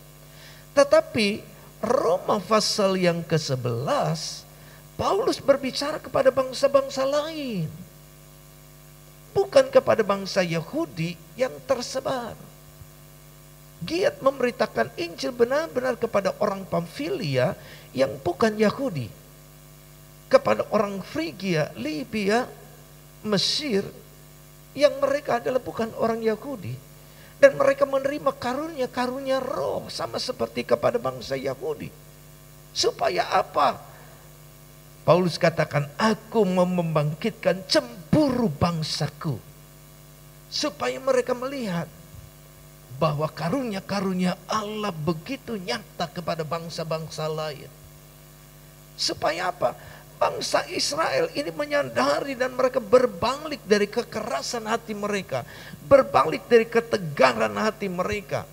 Tetapi Roma pasal yang ke-11, Paulus berbicara kepada bangsa-bangsa lain, bukan kepada bangsa Yahudi yang tersebar. Giat memberitakan Injil benar-benar kepada orang Pamfilia yang bukan Yahudi, kepada orang Frigia, Libya, Mesir yang mereka adalah bukan orang Yahudi, dan mereka menerima karunia-karunia roh sama seperti kepada bangsa Yahudi. Supaya apa? Paulus katakan, aku mau membangkitkan cemburu bangsaku, supaya mereka melihat bahwa karunia-karunia Allah begitu nyata kepada bangsa-bangsa lain. Supaya apa? bangsa Israel ini menyadari dan mereka berbalik dari kekerasan hati mereka, berbalik dari ketegaran hati mereka,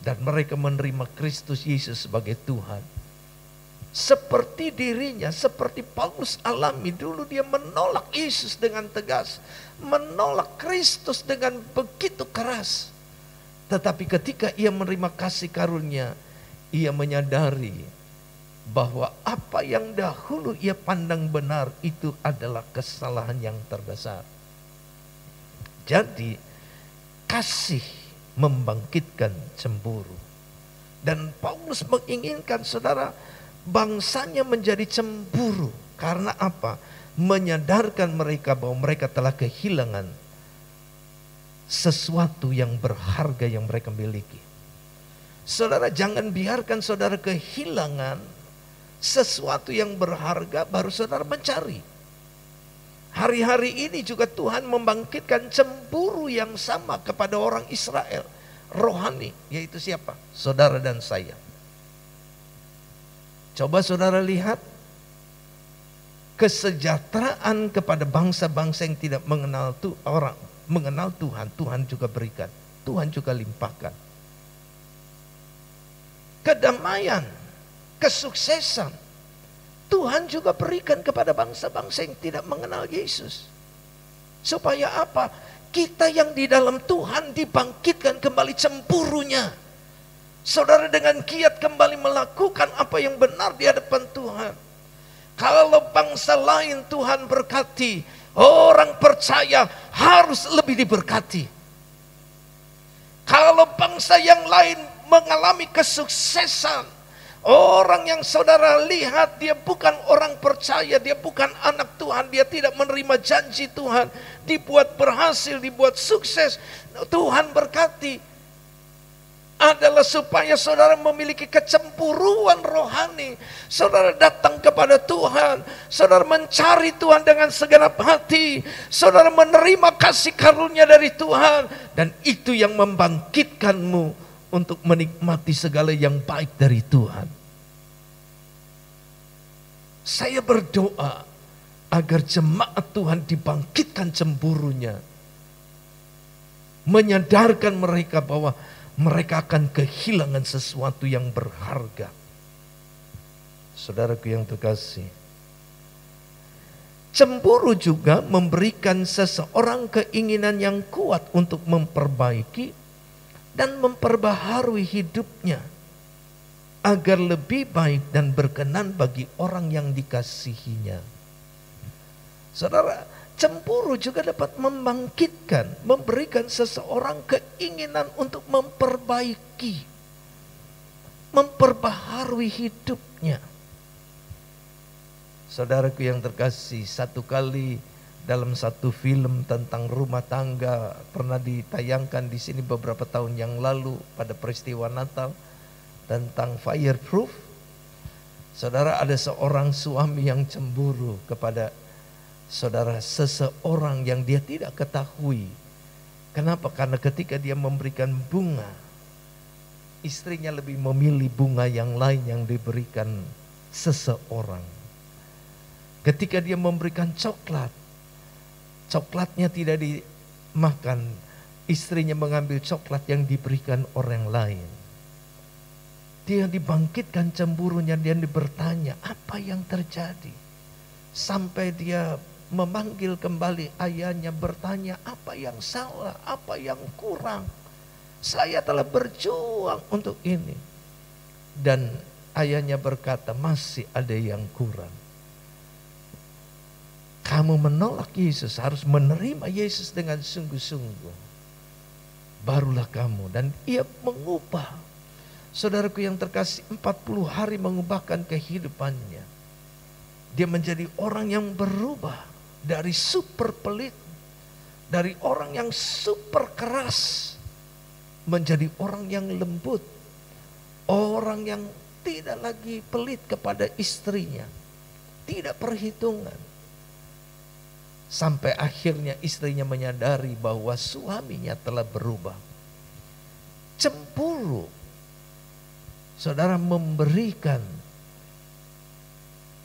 dan mereka menerima Kristus Yesus sebagai Tuhan. Seperti dirinya, seperti Paulus alami dulu, dia menolak Yesus dengan tegas, menolak Kristus dengan begitu keras. Tetapi ketika ia menerima kasih karunia, ia menyadari bahwa apa yang dahulu ia pandang benar itu adalah kesalahan yang terbesar. Jadi kasih membangkitkan cemburu. Dan Paulus menginginkan saudara bangsanya menjadi cemburu. Karena apa? Menyadarkan mereka bahwa mereka telah kehilangan sesuatu yang berharga yang mereka miliki. Saudara, jangan biarkan saudara kehilangan sesuatu yang berharga baru saudara mencari. Hari-hari ini juga Tuhan membangkitkan cemburu yang sama kepada orang Israel rohani, yaitu siapa? Saudara dan saya. Coba saudara lihat kesejahteraan kepada bangsa-bangsa yang tidak mengenal Tuhan, Tuhan juga berikan, Tuhan juga limpahkan. Kedamaian, kesuksesan, Tuhan juga berikan kepada bangsa-bangsa yang tidak mengenal Yesus. Supaya apa? Kita yang di dalam Tuhan dibangkitkan kembali cemburunya. Saudara dengan giat kembali melakukan apa yang benar di hadapan Tuhan. Kalau bangsa lain Tuhan berkati, orang percaya harus lebih diberkati. Kalau bangsa yang lain mengalami kesuksesan, orang yang saudara lihat dia bukan orang percaya, dia bukan anak Tuhan, dia tidak menerima janji Tuhan, dibuat berhasil, dibuat sukses, Tuhan berkati, adalah supaya saudara memiliki kecemburuan rohani. Saudara datang kepada Tuhan, saudara mencari Tuhan dengan segenap hati, saudara menerima kasih karunia dari Tuhan, dan itu yang membangkitkanmu untuk menikmati segala yang baik dari Tuhan. Saya berdoa agar jemaat Tuhan dibangkitkan cemburunya, menyadarkan mereka bahwa mereka akan kehilangan sesuatu yang berharga. Saudaraku yang terkasih, cemburu juga memberikan seseorang keinginan yang kuat untuk memperbaiki dan memperbaharui hidupnya agar lebih baik dan berkenan bagi orang yang dikasihinya. Saudara, cemburu juga dapat membangkitkan, memberikan seseorang keinginan untuk memperbaiki, memperbaharui hidupnya. Saudaraku yang terkasih, satu kali dalam satu film tentang rumah tangga pernah ditayangkan di sini beberapa tahun yang lalu pada peristiwa Natal tentang Fireproof. Saudara, ada seorang suami yang cemburu kepada saudara seseorang yang dia tidak ketahui. Kenapa? Karena ketika dia memberikan bunga, istrinya lebih memilih bunga yang lain yang diberikan seseorang. Ketika dia memberikan coklat, coklatnya tidak dimakan, istrinya mengambil coklat yang diberikan orang lain. Dia dibangkitkan cemburunya, dia bertanya, apa yang terjadi? Sampai dia memanggil kembali ayahnya, bertanya, apa yang salah, apa yang kurang? Saya telah berjuang untuk ini. Dan ayahnya berkata, masih ada yang kurang. Kamu menolak Yesus, harus menerima Yesus dengan sungguh-sungguh. Barulah kamu. Dan ia mengubah. Saudaraku yang terkasih, 40 hari mengubahkan kehidupannya. Dia menjadi orang yang berubah. Dari super pelit, dari orang yang super keras, menjadi orang yang lembut. Orang yang tidak lagi pelit kepada istrinya. Tidak perhitungan. Sampai akhirnya istrinya menyadari bahwa suaminya telah berubah. Cemburu, saudara, memberikan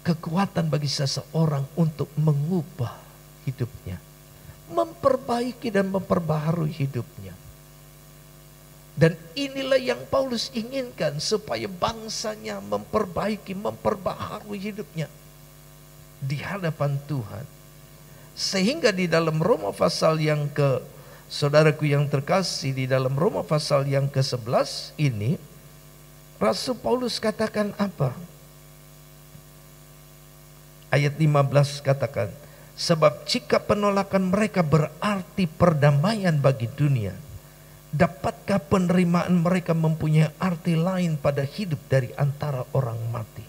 kekuatan bagi seseorang untuk mengubah hidupnya, memperbaiki dan memperbaharui hidupnya. Dan inilah yang Paulus inginkan, supaya bangsanya memperbaiki, memperbaharui hidupnya di hadapan Tuhan. Sehingga di dalam Roma pasal yang saudaraku yang terkasih, di dalam Roma pasal yang ke-11 ini, Rasul Paulus katakan apa? Ayat 15 katakan, sebab jika penolakan mereka berarti perdamaian bagi dunia, dapatkah penerimaan mereka mempunyai arti lain pada hidup dari antara orang mati?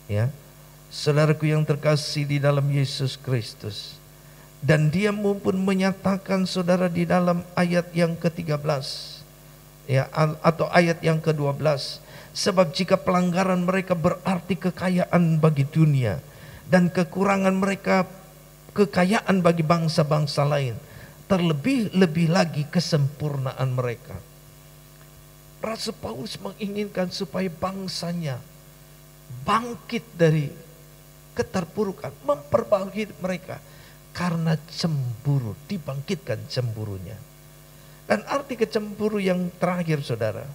Ya, saudaraku yang terkasih di dalam Yesus Kristus. Dan dia pun menyatakan, saudara, di dalam ayat yang ke-13 ya, atau ayat yang ke-12, sebab jika pelanggaran mereka berarti kekayaan bagi dunia, dan kekurangan mereka kekayaan bagi bangsa-bangsa lain, terlebih-lebih lagi kesempurnaan mereka. Rasul Paulus menginginkan supaya bangsanya bangkit dari keterpurukan, memperbaiki hidup mereka. Karena cemburu, dibangkitkan cemburunya. Dan arti kecemburu yang terakhir, saudara,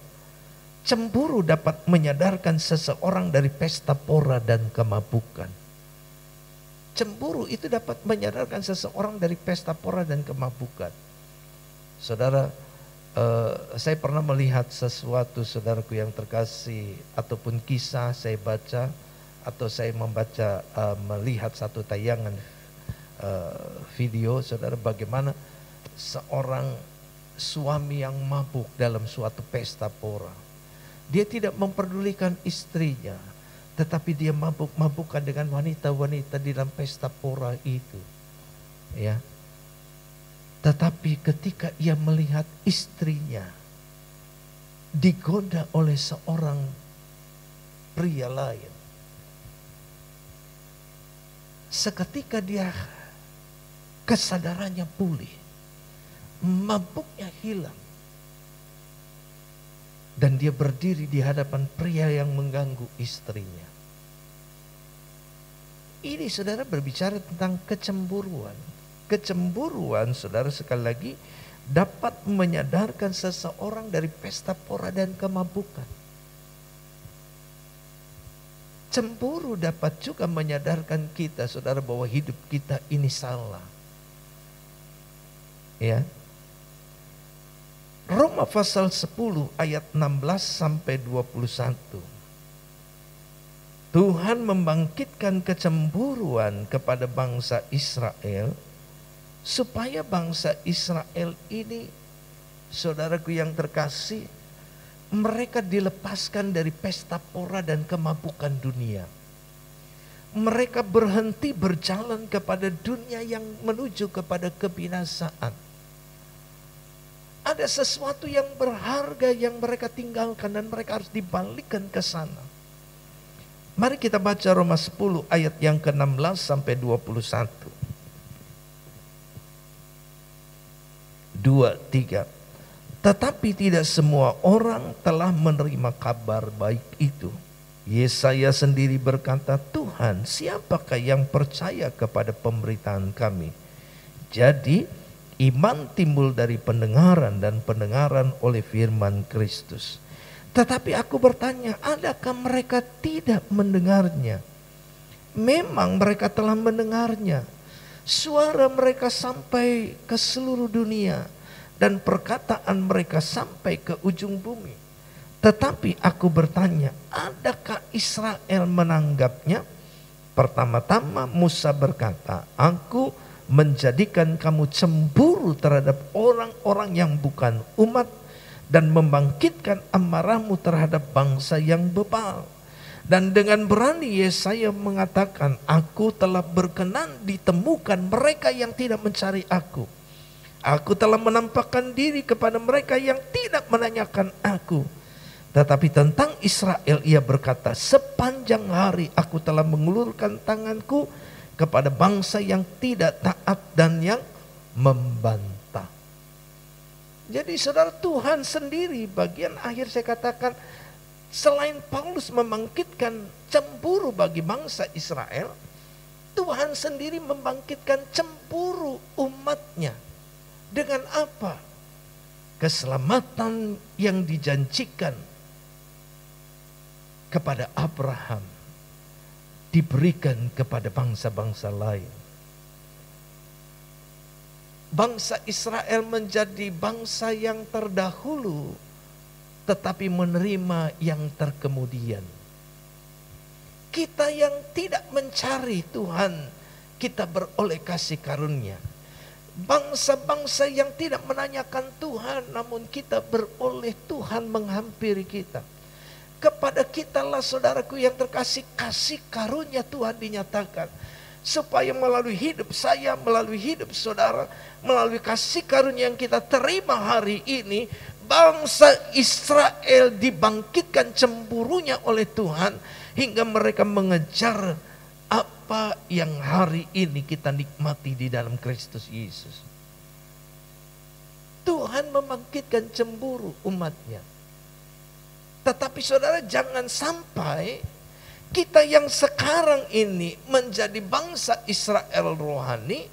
cemburu dapat menyadarkan seseorang dari pesta pora dan kemabukan. Cemburu itu dapat menyadarkan seseorang dari pesta pora dan kemabukan. Saudara, saya pernah melihat sesuatu, saudaraku yang terkasih, ataupun kisah saya baca, atau saya membaca, melihat satu tayangan video, saudara, bagaimana seorang suami yang mabuk dalam suatu pesta pora. Dia tidak memperdulikan istrinya, tetapi dia mabuk-mabukan dengan wanita-wanita di dalam pesta pora itu. Ya. Tetapi ketika ia melihat istrinya digoda oleh seorang pria lain, seketika dia kesadarannya pulih, mabuknya hilang, dan dia berdiri di hadapan pria yang mengganggu istrinya. Ini, saudara, berbicara tentang kecemburuan. Kecemburuan, saudara, sekali lagi dapat menyadarkan seseorang dari pesta pora dan kemabukan. Cemburu dapat juga menyadarkan kita, saudara, bahwa hidup kita ini salah. Ya. Roma pasal 10 ayat 16 sampai 21. Tuhan membangkitkan kecemburuan kepada bangsa Israel, supaya bangsa Israel ini, saudaraku yang terkasih, mereka dilepaskan dari pesta pora dan kemabukan dunia. Mereka berhenti berjalan kepada dunia yang menuju kepada kebinasaan. Ada sesuatu yang berharga yang mereka tinggalkan dan mereka harus dibalikkan ke sana. Mari kita baca Roma 10 ayat yang ke-16 sampai 21. 2, 3. Tetapi tidak semua orang telah menerima kabar baik itu. Yesaya sendiri berkata, Tuhan, siapakah yang percaya kepada pemberitaan kami? Jadi iman timbul dari pendengaran, dan pendengaran oleh firman Kristus. Tetapi aku bertanya, adakah mereka tidak mendengarnya? Memang mereka telah mendengarnya. Suara mereka sampai ke seluruh dunia, dan perkataan mereka sampai ke ujung bumi. Tetapi aku bertanya, adakah Israel menanggapnya? Pertama-tama Musa berkata, aku menjadikan kamu cemburu terhadap orang-orang yang bukan umat, dan membangkitkan amarahmu terhadap bangsa yang bebal. Dan dengan berani Yesaya mengatakan, aku telah berkenan ditemukan mereka yang tidak mencari aku. Aku telah menampakkan diri kepada mereka yang tidak menanyakan aku. Tetapi tentang Israel ia berkata, sepanjang hari aku telah mengulurkan tanganku kepada bangsa yang tidak taat dan yang membantah. Jadi, saudara, Tuhan sendiri, bagian akhir saya katakan, Selain Paulus membangkitkan cemburu bagi bangsa Israel, Tuhan sendiri membangkitkan cemburu umatnya. Dengan apa? Keselamatan yang dijanjikan kepada Abraham diberikan kepada bangsa-bangsa lain. Bangsa Israel menjadi bangsa yang terdahulu, tetapi menerima yang terkemudian. Kita yang tidak mencari Tuhan, kita beroleh kasih karunia. Bangsa-bangsa yang tidak menanyakan Tuhan, namun kita beroleh Tuhan menghampiri kita. Kepada kitalah saudaraku yang terkasih, kasih karunia Tuhan dinyatakan. Supaya melalui hidup saya, melalui hidup saudara, melalui kasih karunia yang kita terima hari ini, bangsa Israel dibangkitkan cemburunya oleh Tuhan, hingga mereka mengejar apa yang hari ini kita nikmati di dalam Kristus Yesus. Tuhan membangkitkan cemburu umatnya. Tetapi saudara, jangan sampai kita yang sekarang ini menjadi bangsa Israel rohani,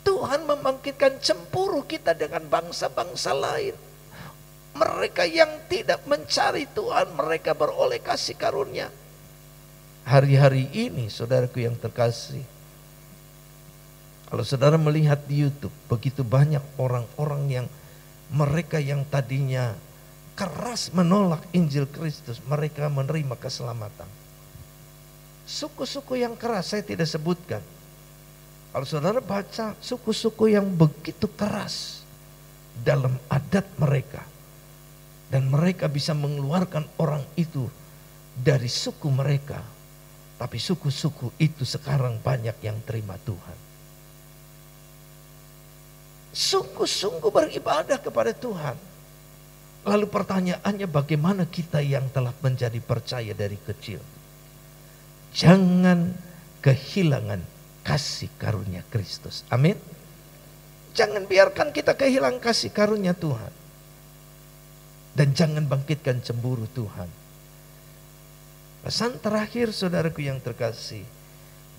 Tuhan membangkitkan cemburu kita dengan bangsa-bangsa lain. Mereka yang tidak mencari Tuhan, mereka beroleh kasih karunia. Hari-hari ini saudaraku yang terkasih, kalau saudara melihat di YouTube, begitu banyak orang-orang yang mereka yang tadinya keras menolak Injil Kristus, mereka menerima keselamatan. Suku-suku yang keras saya tidak sebutkan. Kalau saudara baca suku-suku yang begitu keras dalam adat mereka, dan mereka bisa mengeluarkan orang itu dari suku mereka, tapi suku-suku itu sekarang banyak yang terima Tuhan. Sungguh-sungguh beribadah kepada Tuhan. Lalu pertanyaannya, bagaimana kita yang telah menjadi percaya dari kecil? Jangan kehilangan kasih karunia Kristus. Amin. Jangan biarkan kita kehilangan kasih karunia Tuhan. Dan jangan bangkitkan cemburu Tuhan. Pesan terakhir saudaraku yang terkasih,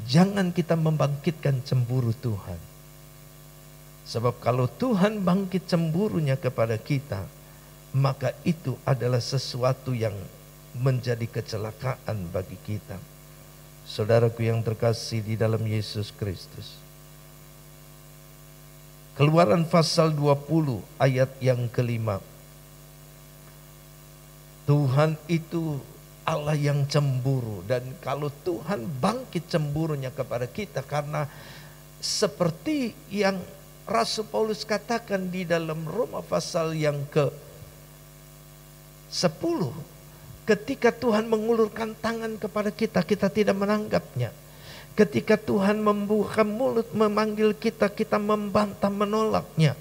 jangan kita membangkitkan cemburu Tuhan. Sebab kalau Tuhan bangkit cemburunya kepada kita, maka itu adalah sesuatu yang menjadi kecelakaan bagi kita. Saudaraku yang terkasih di dalam Yesus Kristus. Keluaran pasal 20 ayat yang kelima. Tuhan itu Allah yang cemburu, dan kalau Tuhan bangkit cemburunya kepada kita, karena seperti yang Rasul Paulus katakan di dalam Roma pasal yang ke-10, ketika Tuhan mengulurkan tangan kepada kita, kita tidak menanggapnya. Ketika Tuhan membuka mulut memanggil kita, kita membantah menolaknya.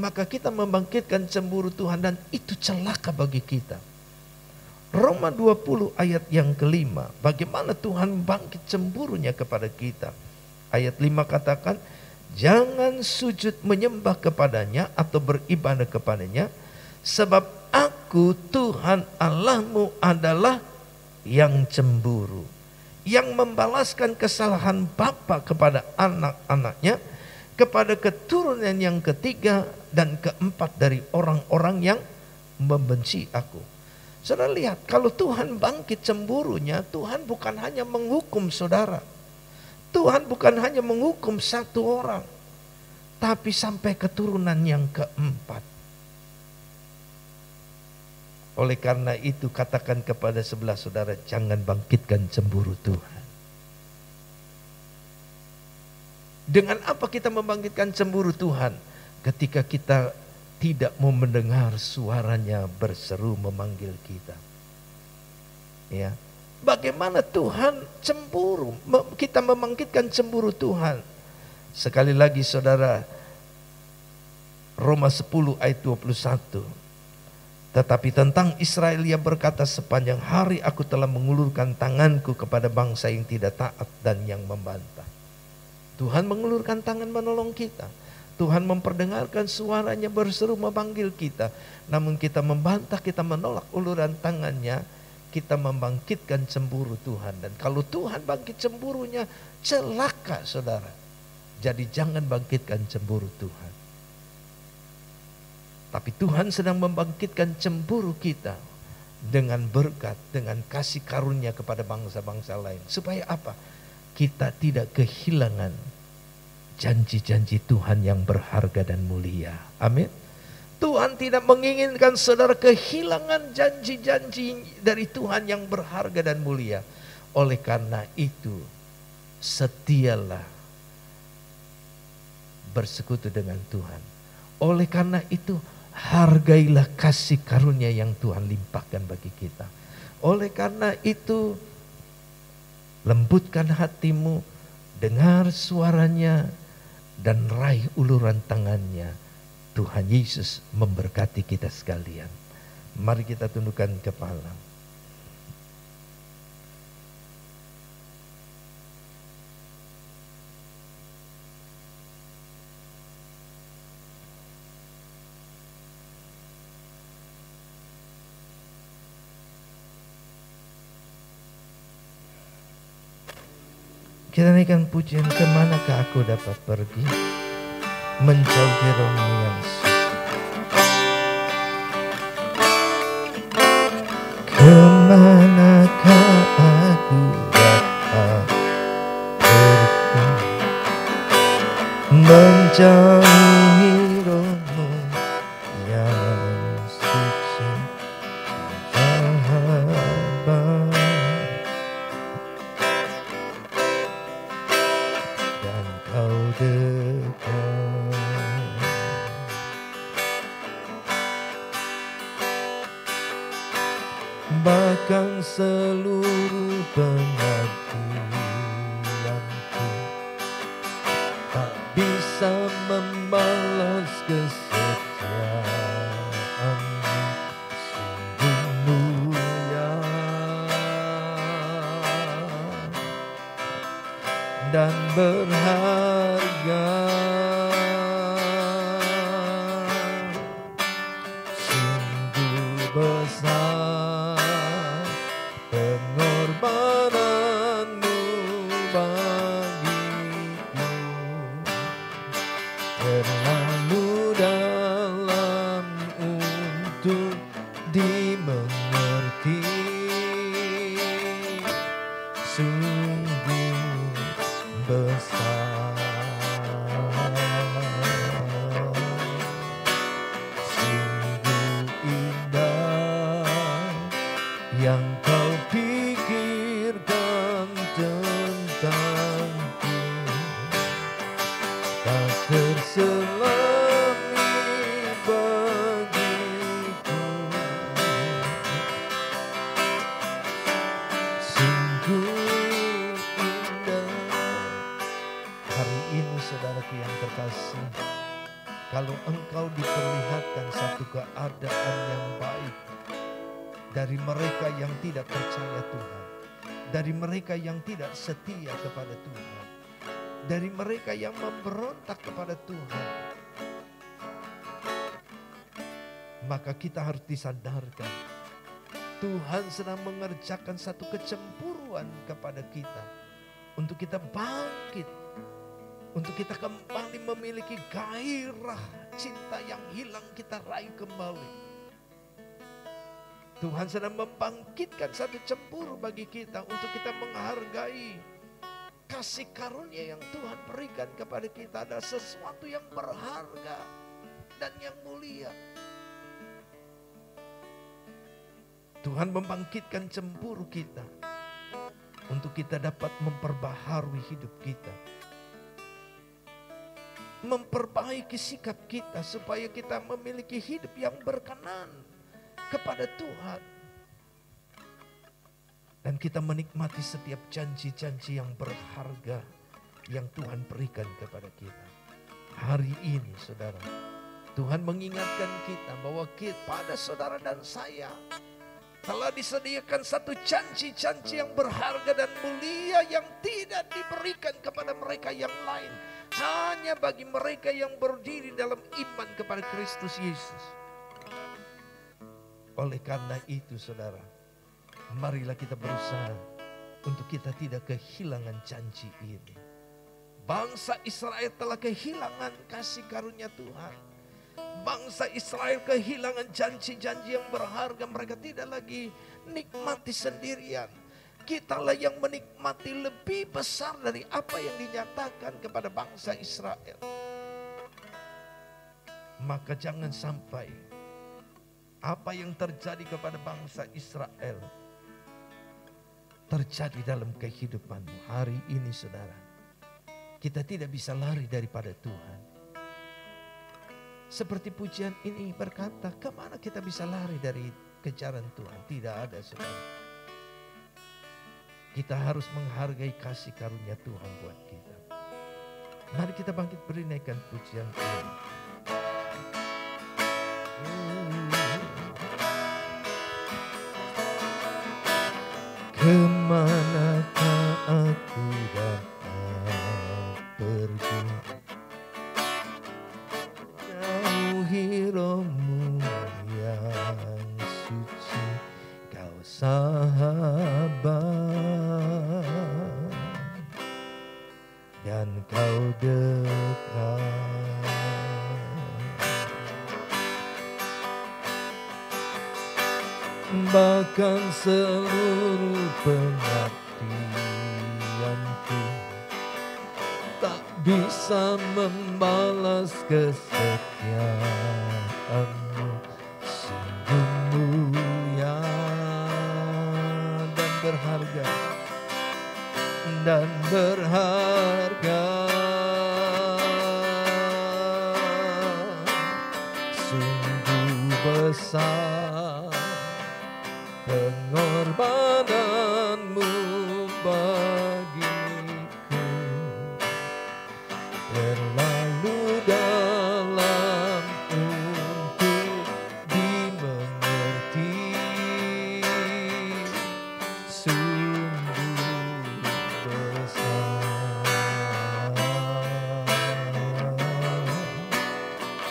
Maka kita membangkitkan cemburu Tuhan, dan itu celaka bagi kita. Roma 20 ayat yang kelima, bagaimana Tuhan bangkit cemburunya kepada kita. Ayat 5 katakan, jangan sujud menyembah kepadanya atau beribadah kepadanya, sebab aku Tuhan Allahmu adalah yang cemburu, yang membalaskan kesalahan bapa kepada anak-anaknya, kepada keturunan yang ketiga dan keempat dari orang-orang yang membenci aku. Saudara lihat, kalau Tuhan bangkit cemburunya, Tuhan bukan hanya menghukum saudara, Tuhan bukan hanya menghukum satu orang, tapi sampai keturunan yang keempat. Oleh karena itu katakan kepada sebelah saudara, jangan bangkitkan cemburu Tuhan. Dengan apa kita membangkitkan cemburu Tuhan? Ketika kita tidak mau mendengar suaranya berseru memanggil kita. Ya. Bagaimana Tuhan cemburu? Kita membangkitkan cemburu Tuhan. Sekali lagi saudara, Roma 10 ayat 21. Tetapi tentang Israel ia berkata, sepanjang hari aku telah mengulurkan tanganku kepada bangsa yang tidak taat dan yang membantah. Tuhan mengulurkan tangan menolong kita. Tuhan memperdengarkan suaranya berseru memanggil kita. Namun kita membantah, kita menolak uluran tangannya. kita membangkitkan cemburu Tuhan. Dan kalau Tuhan bangkit cemburunya, celaka saudara. Jadi jangan bangkitkan cemburu Tuhan. Tapi Tuhan sedang membangkitkan cemburu kita dengan berkat, dengan kasih karunia kepada bangsa-bangsa lain. Supaya apa? Kita tidak kehilangan janji-janji Tuhan yang berharga dan mulia. Amin. Tuhan tidak menginginkan saudara kehilangan janji-janji dari Tuhan yang berharga dan mulia. Oleh karena itu, setialah bersekutu dengan Tuhan. Oleh karena itu, hargailah kasih karunia yang Tuhan limpahkan bagi kita. Oleh karena itu, lembutkan hatimu, dengar suaranya, dan raih uluran tangannya. Tuhan Yesus memberkati kita sekalian. Mari kita tundukkan kepala. Kita naikkan pujian, kemanakah aku dapat pergi? Menjauhi rohmu yang suci. Kemanakah aku dapat pergi? Menjauhi rohmu yang suci. Dan kau dekat. Bahkan seluruh penantianku tak bisa membalas kesetiaanmu, sungguh mulia dan berharga. Sungguh besar pengorbananmu bagiku, terlalu dalam untuk dimengerti. Sungguh besar, sungguh indah yang kau pikirkan tentangku, tak terselami bagiku. Sungguh indah. Hari ini saudaraku yang terkasih, kalau engkau diperlihatkan satu keadaan yang baik dari mereka yang tidak percaya Tuhan, dari mereka yang tidak setia kepada Tuhan, dari mereka yang memberontak kepada Tuhan, maka kita harus disadarkan Tuhan sedang mengerjakan satu kecemburuan kepada kita untuk kita bangkit, untuk kita kembali memiliki gairah cinta yang hilang, kita raih kembali. Tuhan sedang membangkitkan satu cemburu bagi kita untuk kita menghargai kasih karunia yang Tuhan berikan kepada kita. Ada sesuatu yang berharga dan yang mulia. Tuhan membangkitkan cemburu kita untuk kita dapat memperbaharui hidup kita, memperbaiki sikap kita supaya kita memiliki hidup yang berkenan kepada Tuhan. Dan kita menikmati setiap janji-janji yang berharga yang Tuhan berikan kepada kita. Hari ini saudara, Tuhan mengingatkan kita bahwa pada saudara dan saya telah disediakan satu janji-janji yang berharga dan mulia yang tidak diberikan kepada mereka yang lain. Hanya bagi mereka yang berdiri dalam iman kepada Kristus Yesus. Oleh karena itu saudara, Marilah kita berusaha untuk kita tidak kehilangan janji ini. Bangsa Israel telah kehilangan kasih karunia Tuhan. Bangsa Israel kehilangan janji-janji yang berharga. Mereka tidak lagi nikmati sendirian. Kitalah yang menikmati lebih besar dari apa yang dinyatakan kepada bangsa Israel. Maka jangan sampai apa yang terjadi kepada bangsa Israel terjadi dalam kehidupanmu hari ini, saudara. Kita tidak bisa lari daripada Tuhan. Seperti pujian ini berkata, kemana kita bisa lari dari kejaran Tuhan? Tidak ada, saudara. Kita harus menghargai kasih karunia Tuhan buat kita. Mari kita bangkit beri naikkan pujian Tuhan. Kemanakah aku dapat pergi? Jauhi rohmu yang suci, kau sahabat, dan kau dekat. Bahkan seluruh pengabdianku tak bisa membalas kesetiaanmu. Sungguh mulia dan berharga, dan berharga. Sungguh besar pengorbananmu bagiku, terlalu dalam untuk dimengerti. Sungguh besar,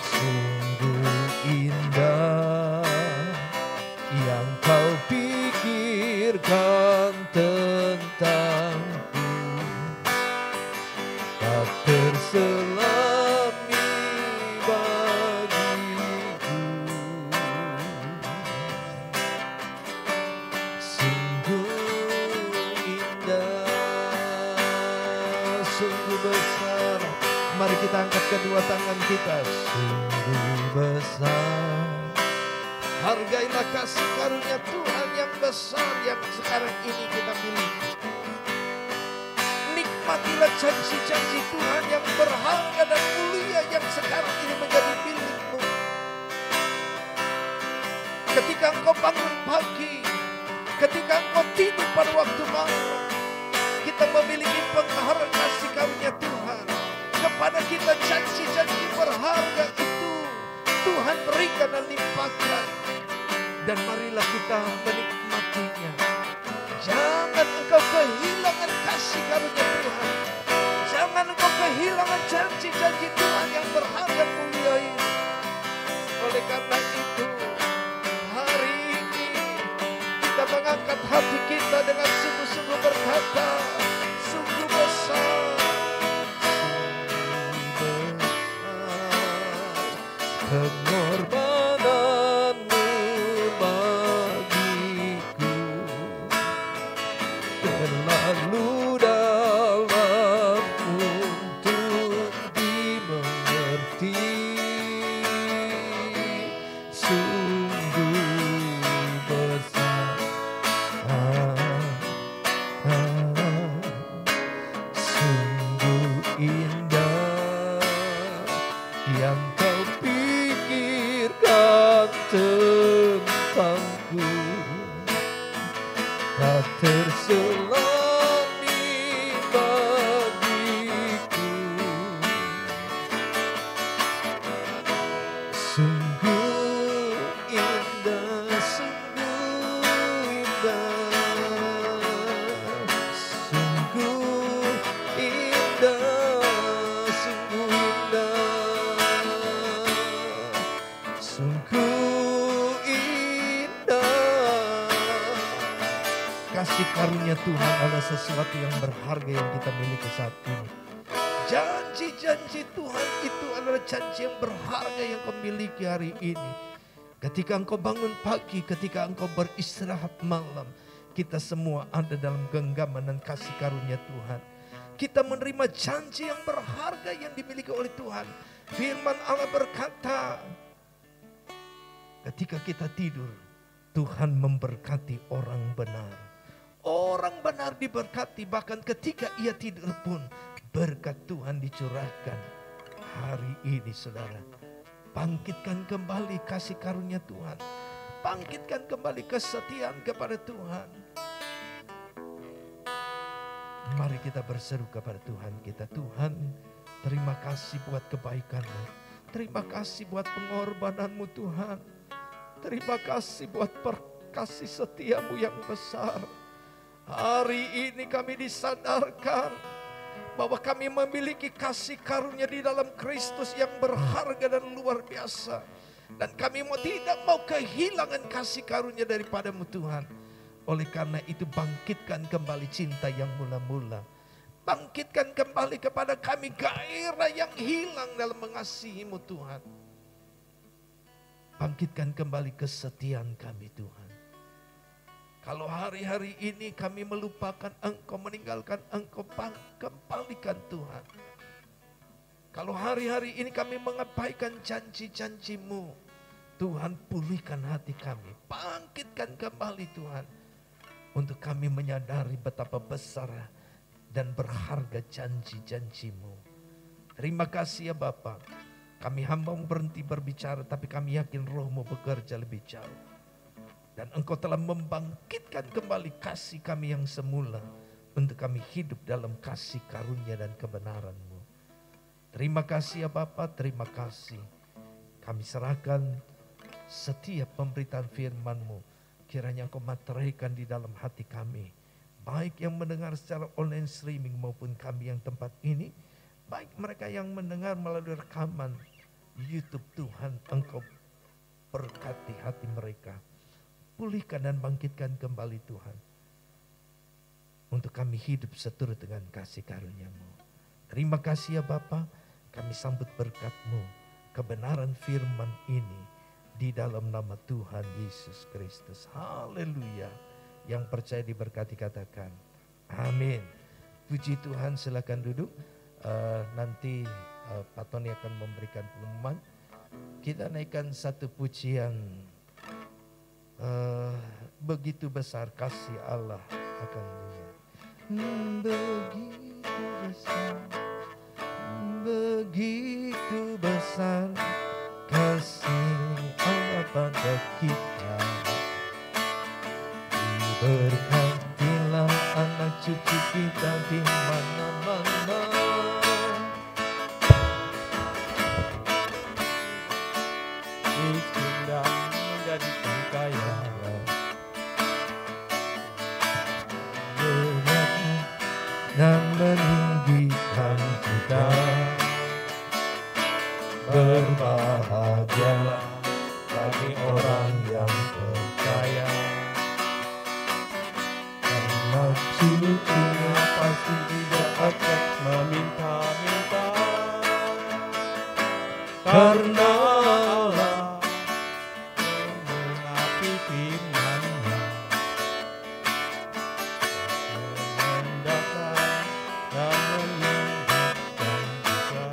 sungguh indah yang kau pikirkan tentangku, tak terselami bagiku. Sungguh indah, sungguh besar. Mari kita angkat kedua tangan kita. Sungguh besar. Hargailah kasih karunia Tuhan yang besar yang sekarang ini kita miliki. Nikmatilah janji-janji Tuhan yang berharga dan mulia yang sekarang ini menjadi milikmu. Ketika engkau bangun pagi, ketika engkau tidur pada waktu malam, kita memiliki pengaruh kasih karunia Tuhan. Kepada kita janji-janji berharga itu Tuhan berikan dan limpahkan. Dan marilah kita menikmatinya. Jangan engkau kehilangan kasih karunia Tuhan. Jangan engkau kehilangan janji-janji Tuhan yang berharga mulia ini. Oleh karena itu, hari ini kita mengangkat hati kita dengan sungguh-sungguh berkata, sungguh besar, sungguh besar pengorbananmu bagiku, terlalu dalam untuk dimengerti. Sungguh besar, sungguh indah yang kau pikirkan sesuatu yang berharga yang kita miliki saat ini. Janji-janji Tuhan itu adalah janji yang berharga yang kau miliki hari ini. Ketika engkau bangun pagi, ketika engkau beristirahat malam, kita semua ada dalam genggaman dan kasih karunia Tuhan. Kita menerima janji yang berharga yang dimiliki oleh Tuhan. Firman Allah berkata, ketika kita tidur, Tuhan memberkati orang benar. Orang benar diberkati, bahkan ketika ia tidur pun berkat Tuhan dicurahkan. Hari ini saudara, bangkitkan kembali kasih karunia Tuhan. Bangkitkan kembali kesetiaan kepada Tuhan. Mari kita berseru kepada Tuhan kita. Tuhan, terima kasih buat kebaikan-Mu. Terima kasih buat pengorbananmu Tuhan. Terima kasih buat kasih setiamu yang besar. Hari ini kami disadarkan bahwa kami memiliki kasih karunia di dalam Kristus yang berharga dan luar biasa. Dan kami tidak mau kehilangan kasih karunia daripadamu Tuhan. Oleh karena itu bangkitkan kembali cinta yang mula-mula. Bangkitkan kembali kepada kami gairah yang hilang dalam mengasihimu Tuhan. Bangkitkan kembali kesetiaan kami Tuhan. Kalau hari-hari ini kami melupakan Engkau, meninggalkan Engkau, kembalikan Tuhan. Kalau hari-hari ini kami mengabaikan janji-janji-Mu, Tuhan pulihkan hati kami. Bangkitkan kembali Tuhan. Untuk kami menyadari betapa besar dan berharga janji-janji-Mu. Terima kasih ya Bapa. Kami hamba-Mu berhenti berbicara, tapi kami yakin Roh-Mu bekerja lebih jauh. Dan Engkau telah membangkitkan kembali kasih kami yang semula. Untuk kami hidup dalam kasih karunia dan kebenaran-Mu. Terima kasih ya Bapa, terima kasih. Kami serahkan setiap pemberitaan firman-Mu. Kiranya Engkau materaikan di dalam hati kami. Baik yang mendengar secara online streaming maupun kami yang tempat ini. Baik mereka yang mendengar melalui rekaman YouTube Tuhan. Engkau berkati hati mereka. Pulihkan dan bangkitkan kembali Tuhan. Untuk kami hidup seturut dengan kasih karunia-Mu. Terima kasih ya Bapa. Kami sambut berkat-Mu. Kebenaran firman ini. Di dalam nama Tuhan Yesus Kristus. Haleluya. Yang percaya diberkati katakan. Amin. Puji Tuhan, silakan duduk. Nanti Pak Tony akan memberikan pengumuman. Kita naikkan satu pujian. Begitu besar kasih Allah akan dunia. Begitu besar. Begitu besar kasih Allah pada kita. Diberkatilah anak cucu kita di mana-mana. Miskin dan menjadi kaya, dan meninggikan kita. Berbahagialah bagi orang yang percaya. Karena cucunya pasti tidak akan meminta-minta. Karena Allah mengapi firman-Nya, mengendahkan dan meninggikan kita.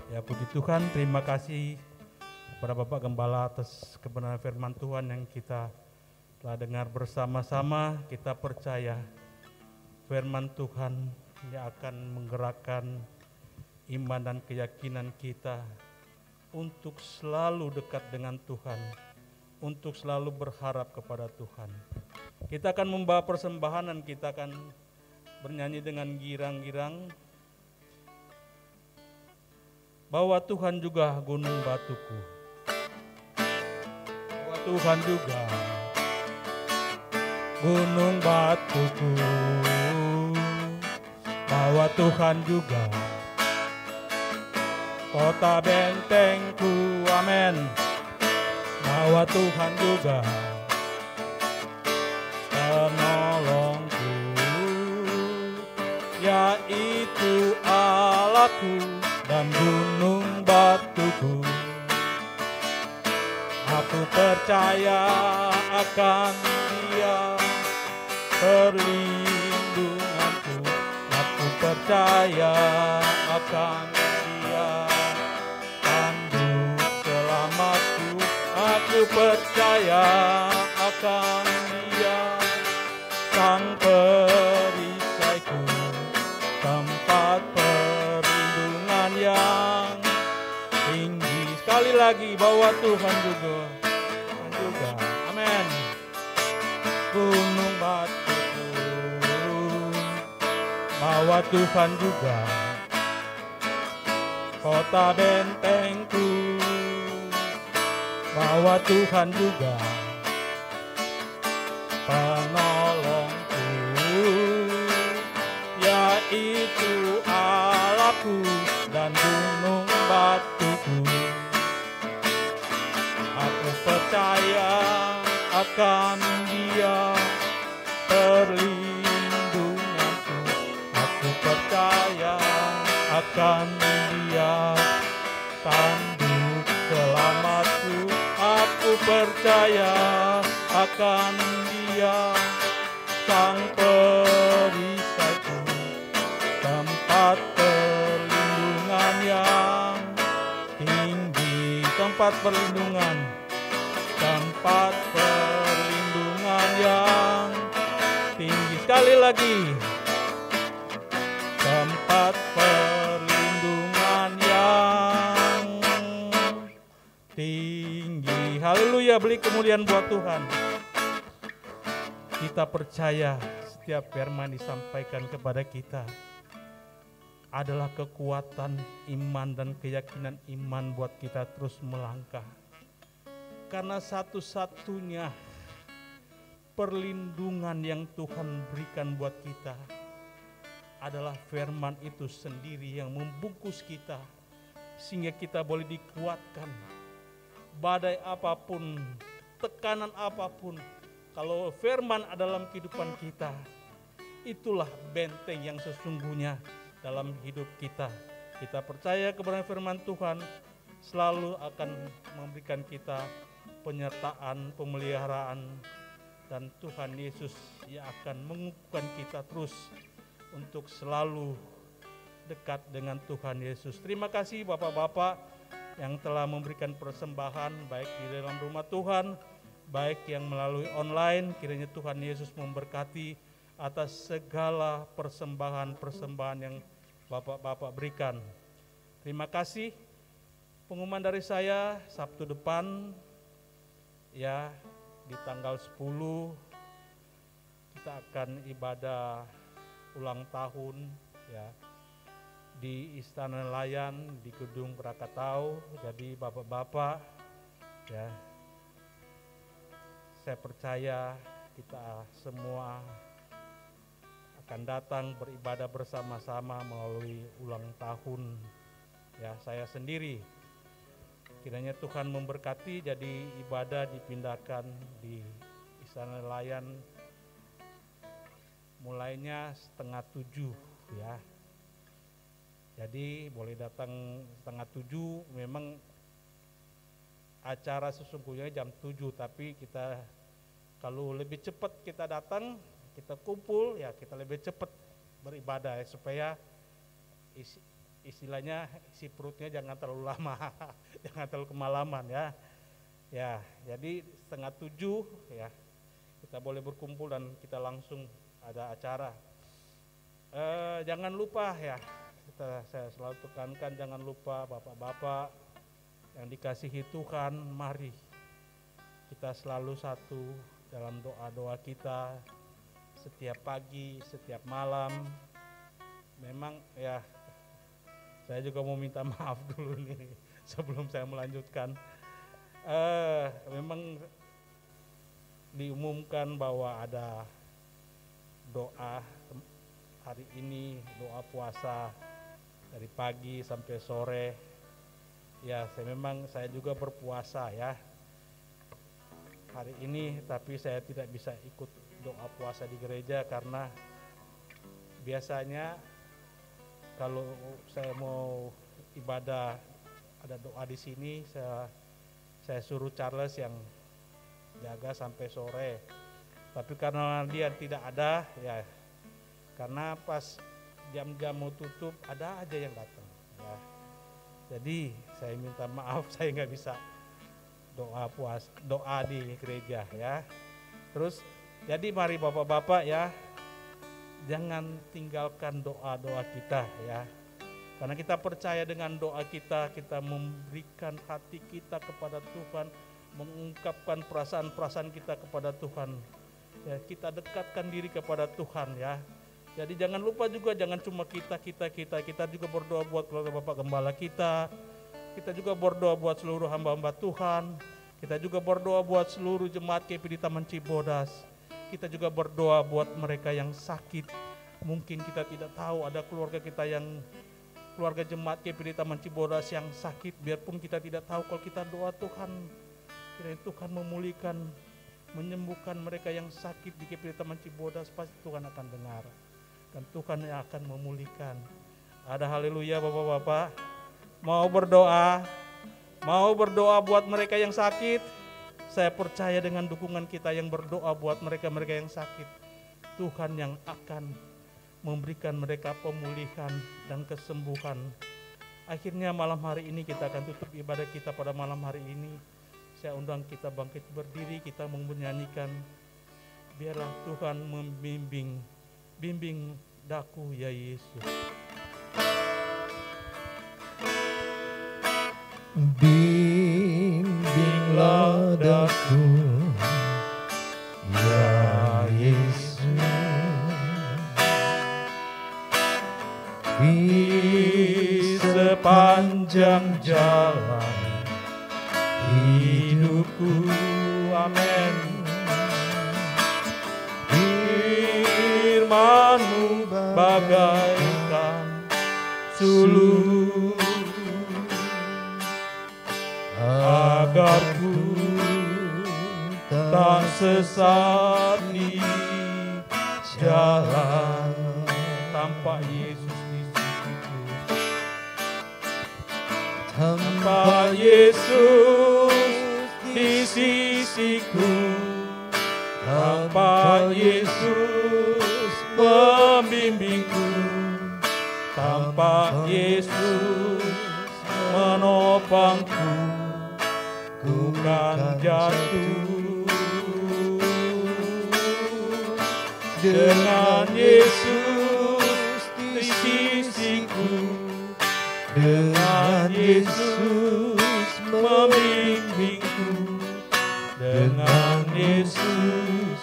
Ya puji Tuhan, terima kasih kepada Bapak Gembala atas kebenaran firman Tuhan yang kita telah dengar bersama-sama. Kita percaya firman Tuhan yang akan menggerakkan iman dan keyakinan kita untuk selalu dekat dengan Tuhan, untuk selalu berharap kepada Tuhan. Kita akan membawa persembahan dan kita akan bernyanyi dengan girang-girang. Bahwa Tuhan juga gunung batuku, bahwa Tuhan juga gunung batuku, bahwa Tuhan juga kota bentengku, amin. Bahwa Tuhan juga yaitu Allahku dan gunung batuku. Aku percaya akan Dia, perlindunganku. Aku percaya akan Dia, tanduk selamatku. Aku percaya akan Dia, Sang perisaiku, tempat perlindungan yang tinggi. Sekali lagi bahwa Tuhan juga, amin. Gunung batuku, bahwa Tuhan juga kota bentengku, bahwa Tuhan juga penolongku, yaitu Allahku dan gunung batuku. Aku percaya akan Dia, perlindunganku. Aku percaya akan Dia, tanduk selamatku. Aku percaya akan Dia, Sang perisaiku, tempat perlindungan yang tinggi. Tempat perlindungan, tempat perlindungan yang tinggi. Sekali lagi, tempat perlindungan yang tinggi. Haleluya, beri kemuliaan buat Tuhan. Kita percaya setiap firman disampaikan kepada kita adalah kekuatan iman dan keyakinan iman buat kita terus melangkah. Karena satu-satunya perlindungan yang Tuhan berikan buat kita adalah firman itu sendiri yang membungkus kita sehingga kita boleh dikuatkan. Badai apapun, tekanan apapun, kalau firman dalam kehidupan kita, itulah benteng yang sesungguhnya dalam hidup kita. Kita percaya kebenaran firman Tuhan selalu akan memberikan kita penyertaan, pemeliharaan, dan Tuhan Yesus yang akan mengukuhkan kita terus untuk selalu dekat dengan Tuhan Yesus. Terima kasih Bapak-Bapak yang telah memberikan persembahan baik di dalam rumah Tuhan, baik yang melalui online. Kiranya Tuhan Yesus memberkati atas segala persembahan-persembahan yang Bapak-Bapak berikan. Terima kasih. Pengumuman dari saya Sabtu depan ya di tanggal 10 kita akan ibadah ulang tahun ya di Istana Nelayan di Gedung Krakatau. Jadi Bapak-bapak ya, saya percaya kita semua akan datang beribadah bersama-sama melalui ulang tahun ya saya sendiri. Kiranya Tuhan memberkati, jadi ibadah dipindahkan di Istana Nelayan mulainya 6:30 ya. Jadi boleh datang 6:30, memang acara sesungguhnya jam 7, tapi kita kalau lebih cepat kita datang, kita kumpul ya kita lebih cepat beribadah ya, supaya istilahnya isi perutnya jangan terlalu lama, jangan terlalu kemalaman ya. Ya, jadi 6:30 ya kita boleh berkumpul dan kita langsung ada acara. Jangan lupa ya, saya selalu tekankan jangan lupa Bapak-bapak yang dikasihi Tuhan, mari kita selalu satu dalam doa-doa kita setiap pagi, setiap malam. Memang ya saya juga mau minta maaf dulu nih sebelum saya melanjutkan. Memang diumumkan bahwa ada doa hari ini, doa puasa dari pagi sampai sore. Ya, saya juga berpuasa ya hari ini, tapi saya tidak bisa ikut doa puasa di gereja karena biasanya kalau saya mau ibadah ada doa di sini, saya suruh Charles yang jaga sampai sore. Tapi karena dia tidak ada, ya karena pas jam-jam mau tutup ada aja yang datang. Ya. Jadi saya minta maaf, saya nggak bisa doa di gereja ya. Terus jadi mari bapak-bapak ya, jangan tinggalkan doa-doa kita ya. Karena kita percaya dengan doa kita memberikan hati kita kepada Tuhan, mengungkapkan perasaan-perasaan kita kepada Tuhan. Ya, kita dekatkan diri kepada Tuhan ya. Jadi jangan lupa juga, jangan cuma kita juga berdoa buat keluarga Bapak Gembala kita juga berdoa buat seluruh hamba-hamba Tuhan, kita juga berdoa buat seluruh jemaat KPD Taman Cibodas, kita juga berdoa buat mereka yang sakit. Mungkin kita tidak tahu ada keluarga kita yang keluarga jemaat KPD Taman Cibodas yang sakit, biarpun kita tidak tahu, kalau kita doa Tuhan, kiranya Tuhan memulihkan, menyembuhkan mereka yang sakit di KPD Taman Cibodas, pasti Tuhan akan dengar. Dan Tuhan yang akan memulihkan. Ada haleluya bapak-bapak. Mau berdoa buat mereka yang sakit. Saya percaya dengan dukungan kita yang berdoa buat mereka-mereka yang sakit, Tuhan yang akan memberikan mereka pemulihan dan kesembuhan. Akhirnya malam hari ini kita akan tutup ibadah kita pada malam hari ini. Saya undang kita bangkit berdiri, kita menyanyikan biarlah Tuhan bimbing daku ya Yesus. Bimbinglah daku ya Yesus, di sepanjang jalan hidupku, amin. Firman-Mu bagaikan suluh, agar ku tak sesat di jalan. Tanpa Yesus di sisiku, tanpa Yesus di sisiku, tanpa Yesus membimbingku, tanpa Yesus menopangku, ku kan jatuh. Dengan Yesus di sisiku, dengan Yesus membimbingku, dengan Yesus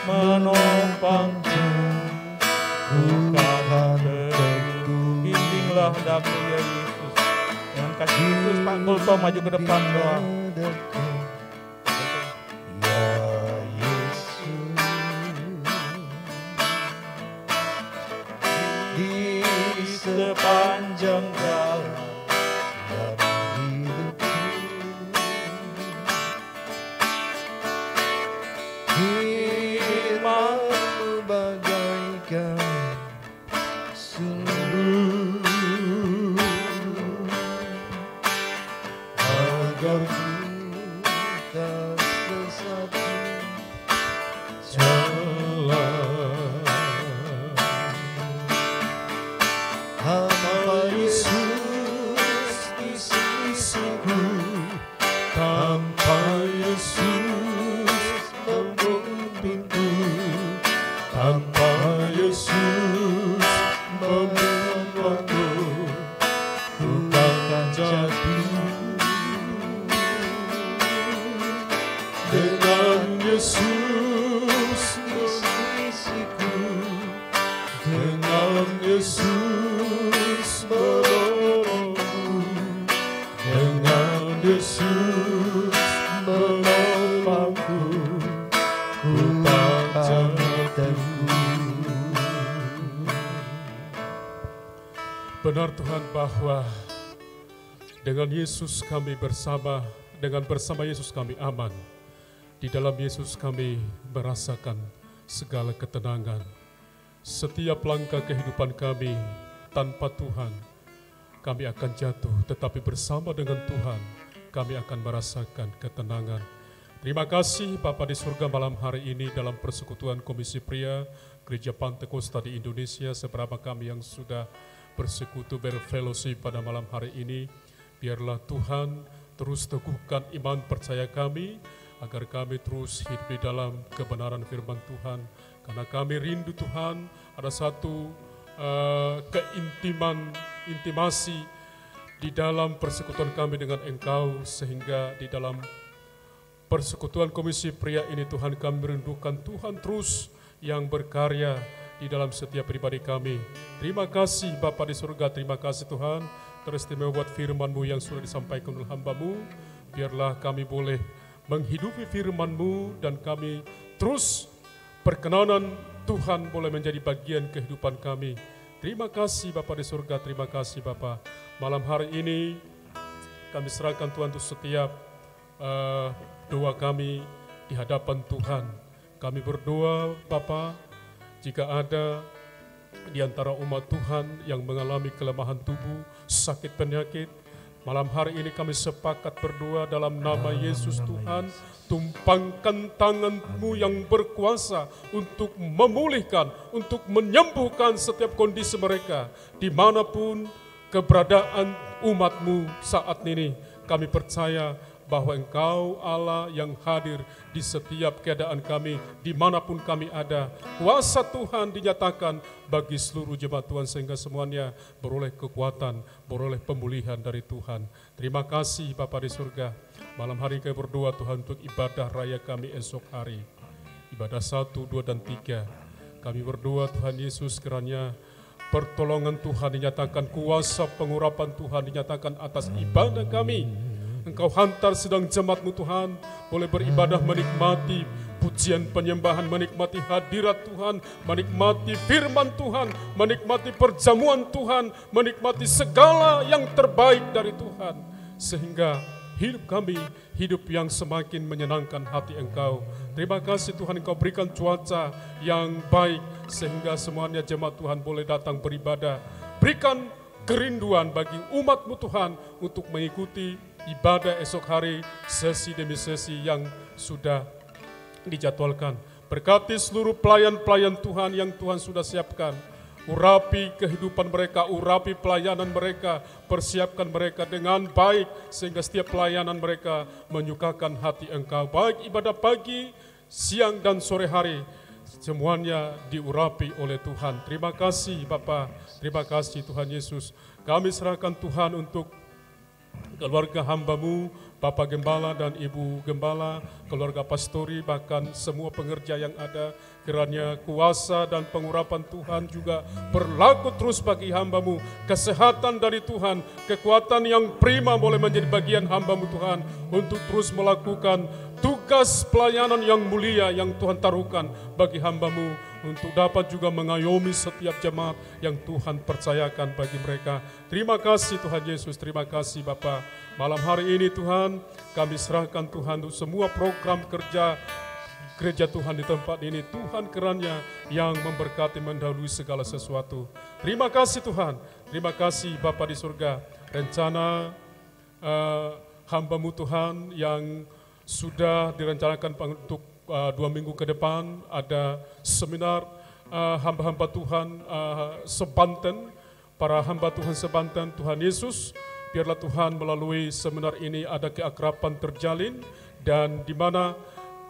menopangku, ku kan teguh. Bimbinglah daku ya Yesus. Dengan kasih Yesus, Pak Kulto maju ke depan doa. Ya Yesus, di sepanjang jalan hidupku, firman-Mu bagaikan suluh, agar ku tak sesat jalan. Tanpa Yesus di sisiku, tanpa Yesus membimbingku, tanpa Yesus membimbingku, ku takkan jatuh. Dengan Yesus di sisiku, dengan Yesus menolongku, dengan Yesus menopangku, ku takkan teguh. Benar Tuhan bahwa dengan Yesus kami bersama, dengan bersama Yesus kami aman. Di dalam Yesus kami merasakan segala ketenangan, setiap langkah kehidupan kami tanpa Tuhan, kami akan jatuh, tetapi bersama dengan Tuhan, kami akan merasakan ketenangan. Terima kasih Bapa di surga malam hari ini dalam persekutuan Komisi Pria Gereja Pantai Kosta di Indonesia, seberapa kami yang sudah bersekutu berfellowship pada malam hari ini. Biarlah Tuhan terus teguhkan iman percaya kami, agar kami terus hidup di dalam kebenaran firman Tuhan. Karena kami rindu Tuhan, ada satu intimasi di dalam persekutuan kami dengan Engkau, sehingga di dalam persekutuan Komisi Pria ini Tuhan kami merindukan Tuhan terus yang berkarya di dalam setiap pribadi kami. Terima kasih Bapa di surga, terima kasih Tuhan teristimewa buat firman-Mu yang sudah disampaikan oleh hamba-Mu. Biarlah kami boleh menghidupi firman-Mu dan kami terus perkenanan Tuhan boleh menjadi bagian kehidupan kami. Terima kasih Bapa di surga, terima kasih Bapa. Malam hari ini kami serahkan Tuhan untuk setiap doa kami di hadapan Tuhan. Kami berdoa Bapa, jika ada di antara umat Tuhan yang mengalami kelemahan tubuh, sakit penyakit, malam hari ini kami sepakat berdoa dalam nama Yesus Tuhan. Tumpangkan tangan-Mu yang berkuasa untuk memulihkan, untuk menyembuhkan setiap kondisi mereka. Dimanapun keberadaan umat-Mu saat ini, kami percaya bahwa Engkau Allah yang hadir di setiap keadaan kami, dimanapun kami ada. Kuasa Tuhan dinyatakan bagi seluruh jemaat Tuhan, sehingga semuanya beroleh kekuatan, beroleh pemulihan dari Tuhan. Terima kasih Bapa di surga. Malam hari kami berdoa Tuhan untuk ibadah raya kami esok hari. Ibadah 1, 2, dan 3. Kami berdoa Tuhan Yesus, kiranya pertolongan Tuhan dinyatakan, kuasa pengurapan Tuhan dinyatakan atas ibadah kami. Engkau hantar sedang jemaat-Mu Tuhan, boleh beribadah menikmati pujian penyembahan, menikmati hadirat Tuhan, menikmati firman Tuhan, menikmati perjamuan Tuhan, menikmati segala yang terbaik dari Tuhan. Sehingga hidup kami, hidup yang semakin menyenangkan hati Engkau. Terima kasih Tuhan, Engkau berikan cuaca yang baik, sehingga semuanya jemaat Tuhan boleh datang beribadah. Berikan kerinduan bagi umat-Mu Tuhan untuk mengikuti ibadah esok hari, sesi demi sesi yang sudah dijadwalkan. Berkati seluruh pelayan-pelayan Tuhan yang Tuhan sudah siapkan. Urapi kehidupan mereka, urapi pelayanan mereka, persiapkan mereka dengan baik, sehingga setiap pelayanan mereka menyukakan hati Engkau. Baik ibadah pagi, siang, dan sore hari, semuanya diurapi oleh Tuhan. Terima kasih Bapa, terima kasih Tuhan Yesus. Kami serahkan Tuhan untuk keluarga hamba-Mu, Bapak Gembala dan Ibu Gembala, keluarga pastori, bahkan semua pengerja yang ada. Kiranya kuasa dan pengurapan Tuhan juga berlaku terus bagi hamba-Mu. Kesehatan dari Tuhan, kekuatan yang prima boleh menjadi bagian hamba-Mu Tuhan, untuk terus melakukan tugas pelayanan yang mulia yang Tuhan taruhkan bagi hamba-Mu, untuk dapat juga mengayomi setiap jemaat yang Tuhan percayakan bagi mereka. Terima kasih Tuhan Yesus, terima kasih Bapa. Malam hari ini Tuhan, kami serahkan Tuhan untuk semua program kerja gereja Tuhan di tempat ini. Tuhan kiranya yang memberkati, mendahului segala sesuatu. Terima kasih Tuhan, terima kasih Bapa di surga. Rencana hamba-Mu Tuhan yang sudah direncanakan untuk 2 minggu ke depan, ada seminar hamba-hamba Tuhan sebanten, para hamba Tuhan sebanten. Tuhan Yesus, biarlah Tuhan melalui seminar ini ada keakraban terjalin, dan di mana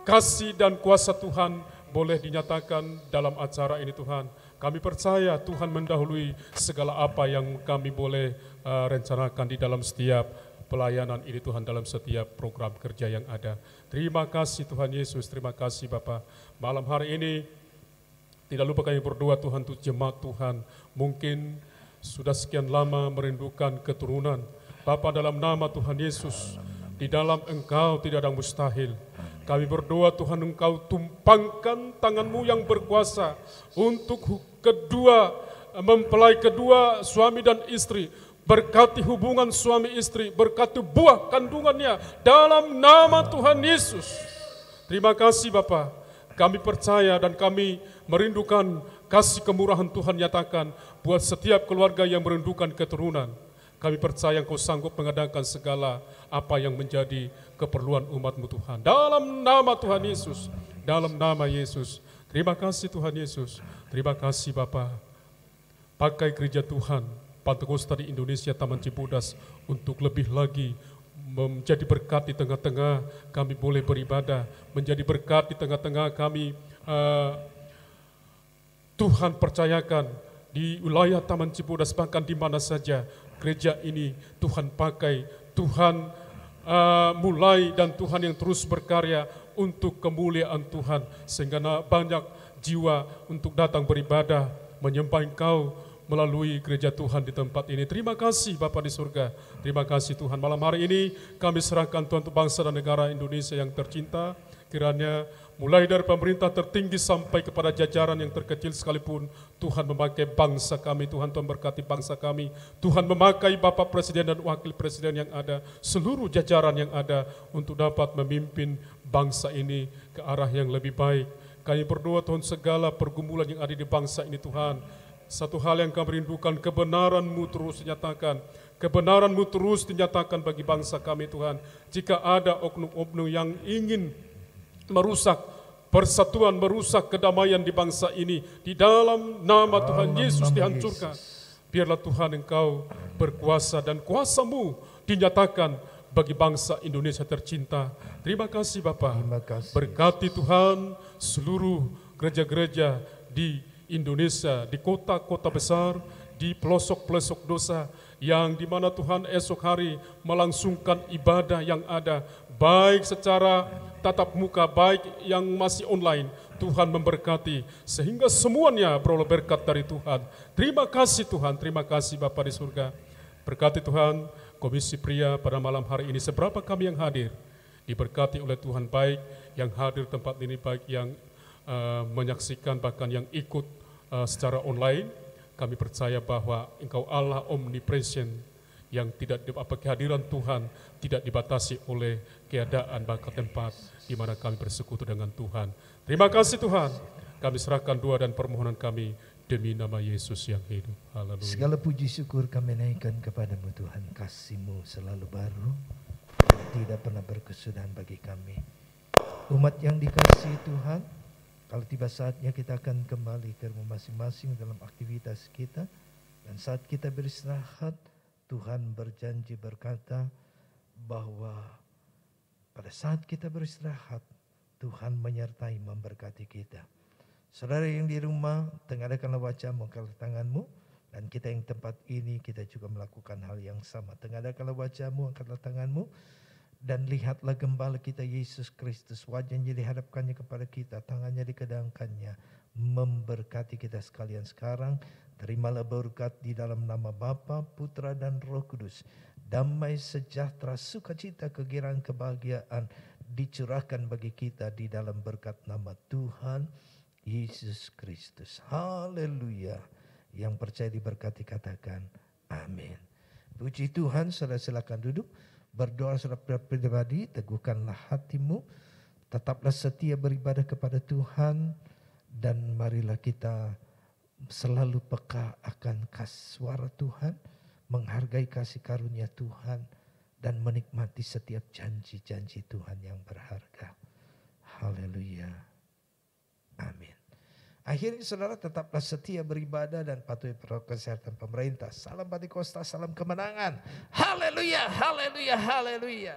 kasih dan kuasa Tuhan boleh dinyatakan dalam acara ini Tuhan. Kami percaya Tuhan mendahului segala apa yang kami boleh rencanakan di dalam setiap pelayanan ini Tuhan, dalam setiap program kerja yang ada. Terima kasih Tuhan Yesus, terima kasih Bapa. Malam hari ini tidak lupa kami berdoa Tuhan untuk jemaat Tuhan. Mungkin sudah sekian lama merindukan keturunan. Bapa, dalam nama Tuhan Yesus, di dalam Engkau tidak ada mustahil. Kami berdoa Tuhan, Engkau tumpangkan tangan-Mu yang berkuasa untuk mempelai kedua, suami dan istri. Berkati hubungan suami istri, berkati buah kandungannya dalam nama Tuhan Yesus. Terima kasih Bapa. Kami percaya dan kami merindukan kasih kemurahan Tuhan nyatakan buat setiap keluarga yang merindukan keturunan. Kami percaya Engkau sanggup mengadakan segala apa yang menjadi keperluan umat-Mu Tuhan. Dalam nama Tuhan Yesus, dalam nama Yesus. Terima kasih Tuhan Yesus, terima kasih Bapa. Pakai gereja Tuhan, Pantekosta di Indonesia Taman Cibodas untuk lebih lagi menjadi berkat di tengah-tengah kami boleh beribadah, menjadi berkat di tengah-tengah kami Tuhan percayakan di wilayah Taman Cibodas bahkan di mana saja gereja ini Tuhan pakai, Tuhan mulai dan Tuhan yang terus berkarya untuk kemuliaan Tuhan sehingga banyak jiwa untuk datang beribadah menyembah Engkau melalui gereja Tuhan di tempat ini. Terima kasih Bapa di surga. Terima kasih Tuhan. Malam hari ini kami serahkan Tuhan untuk bangsa dan negara Indonesia yang tercinta. Kiranya mulai dari pemerintah tertinggi sampai kepada jajaran yang terkecil sekalipun Tuhan memakai bangsa kami. Tuhan berkati bangsa kami. Tuhan memakai Bapak Presiden dan Wakil Presiden yang ada, seluruh jajaran yang ada untuk dapat memimpin bangsa ini ke arah yang lebih baik. Kami berdoa Tuhan segala pergumulan yang ada di bangsa ini Tuhan. Satu hal yang kami rindukan, kebenaran-Mu terus dinyatakan. Kebenaran-Mu terus dinyatakan bagi bangsa kami Tuhan. Jika ada oknum-oknum yang ingin merusak persatuan, merusak kedamaian di bangsa ini, di dalam nama Tuhan Yesus dihancurkan. Biarlah Tuhan Engkau berkuasa dan kuasa-Mu dinyatakan bagi bangsa Indonesia tercinta. Terima kasih Bapa. Berkati Tuhan seluruh gereja-gereja di Indonesia, di kota-kota besar, di pelosok-pelosok dosa, yang dimana Tuhan esok hari melangsungkan ibadah yang ada, baik secara tatap muka, baik yang masih online. Tuhan memberkati, sehingga semuanya beroleh berkat dari Tuhan. Terima kasih Tuhan, terima kasih Bapa di surga. Berkati Tuhan, Komisi Pria pada malam hari ini, seberapa kami yang hadir, diberkati oleh Tuhan, baik yang hadir tempat ini, baik yang menyaksikan, bahkan yang ikut secara online. Kami percaya bahwa Engkau Allah omnipresent yang tidak kehadiran Tuhan tidak dibatasi oleh keadaan bahkan tempat di mana kami bersekutu dengan Tuhan. Terima kasih Tuhan. Kami serahkan doa dan permohonan kami demi nama Yesus yang hidup. Haleluya. Segala puji syukur kami naikkan kepadamu Tuhan. Kasih-Mu selalu baru, tidak pernah berkesudahan bagi kami. Umat yang dikasihi Tuhan, kalau tiba saatnya kita akan kembali ke rumah masing-masing dalam aktivitas kita. Dan saat kita beristirahat, Tuhan berjanji berkata bahwa pada saat kita beristirahat, Tuhan menyertai memberkati kita. Saudara yang di rumah, tengadakanlah wajahmu, angkatlah tanganmu. Dan kita yang tempat ini, kita juga melakukan hal yang sama. Tengadakanlah wajahmu, angkatlah tanganmu. Dan lihatlah gembala kita Yesus Kristus, wajahnya dihadapkannya kepada kita, tangannya dikedangkannya, memberkati kita sekalian sekarang. Terimalah berkat di dalam nama Bapa, Putra dan Roh Kudus. Damai sejahtera, sukacita, kegembiraan, kebahagiaan dicurahkan bagi kita di dalam berkat nama Tuhan Yesus Kristus. Haleluya. Yang percaya diberkati katakan amin. Puji Tuhan. Saudara silakan duduk. Berdoa secara pribadi, teguhkanlah hatimu, tetaplah setia beribadah kepada Tuhan, dan marilah kita selalu peka akan suara Tuhan, menghargai kasih karunia Tuhan, dan menikmati setiap janji-janji Tuhan yang berharga. Haleluya. Amin. Akhirnya saudara tetaplah setia beribadah dan patuhi protokol kesehatan pemerintah. Salam Pantekosta, salam kemenangan. Haleluya, haleluya, haleluya.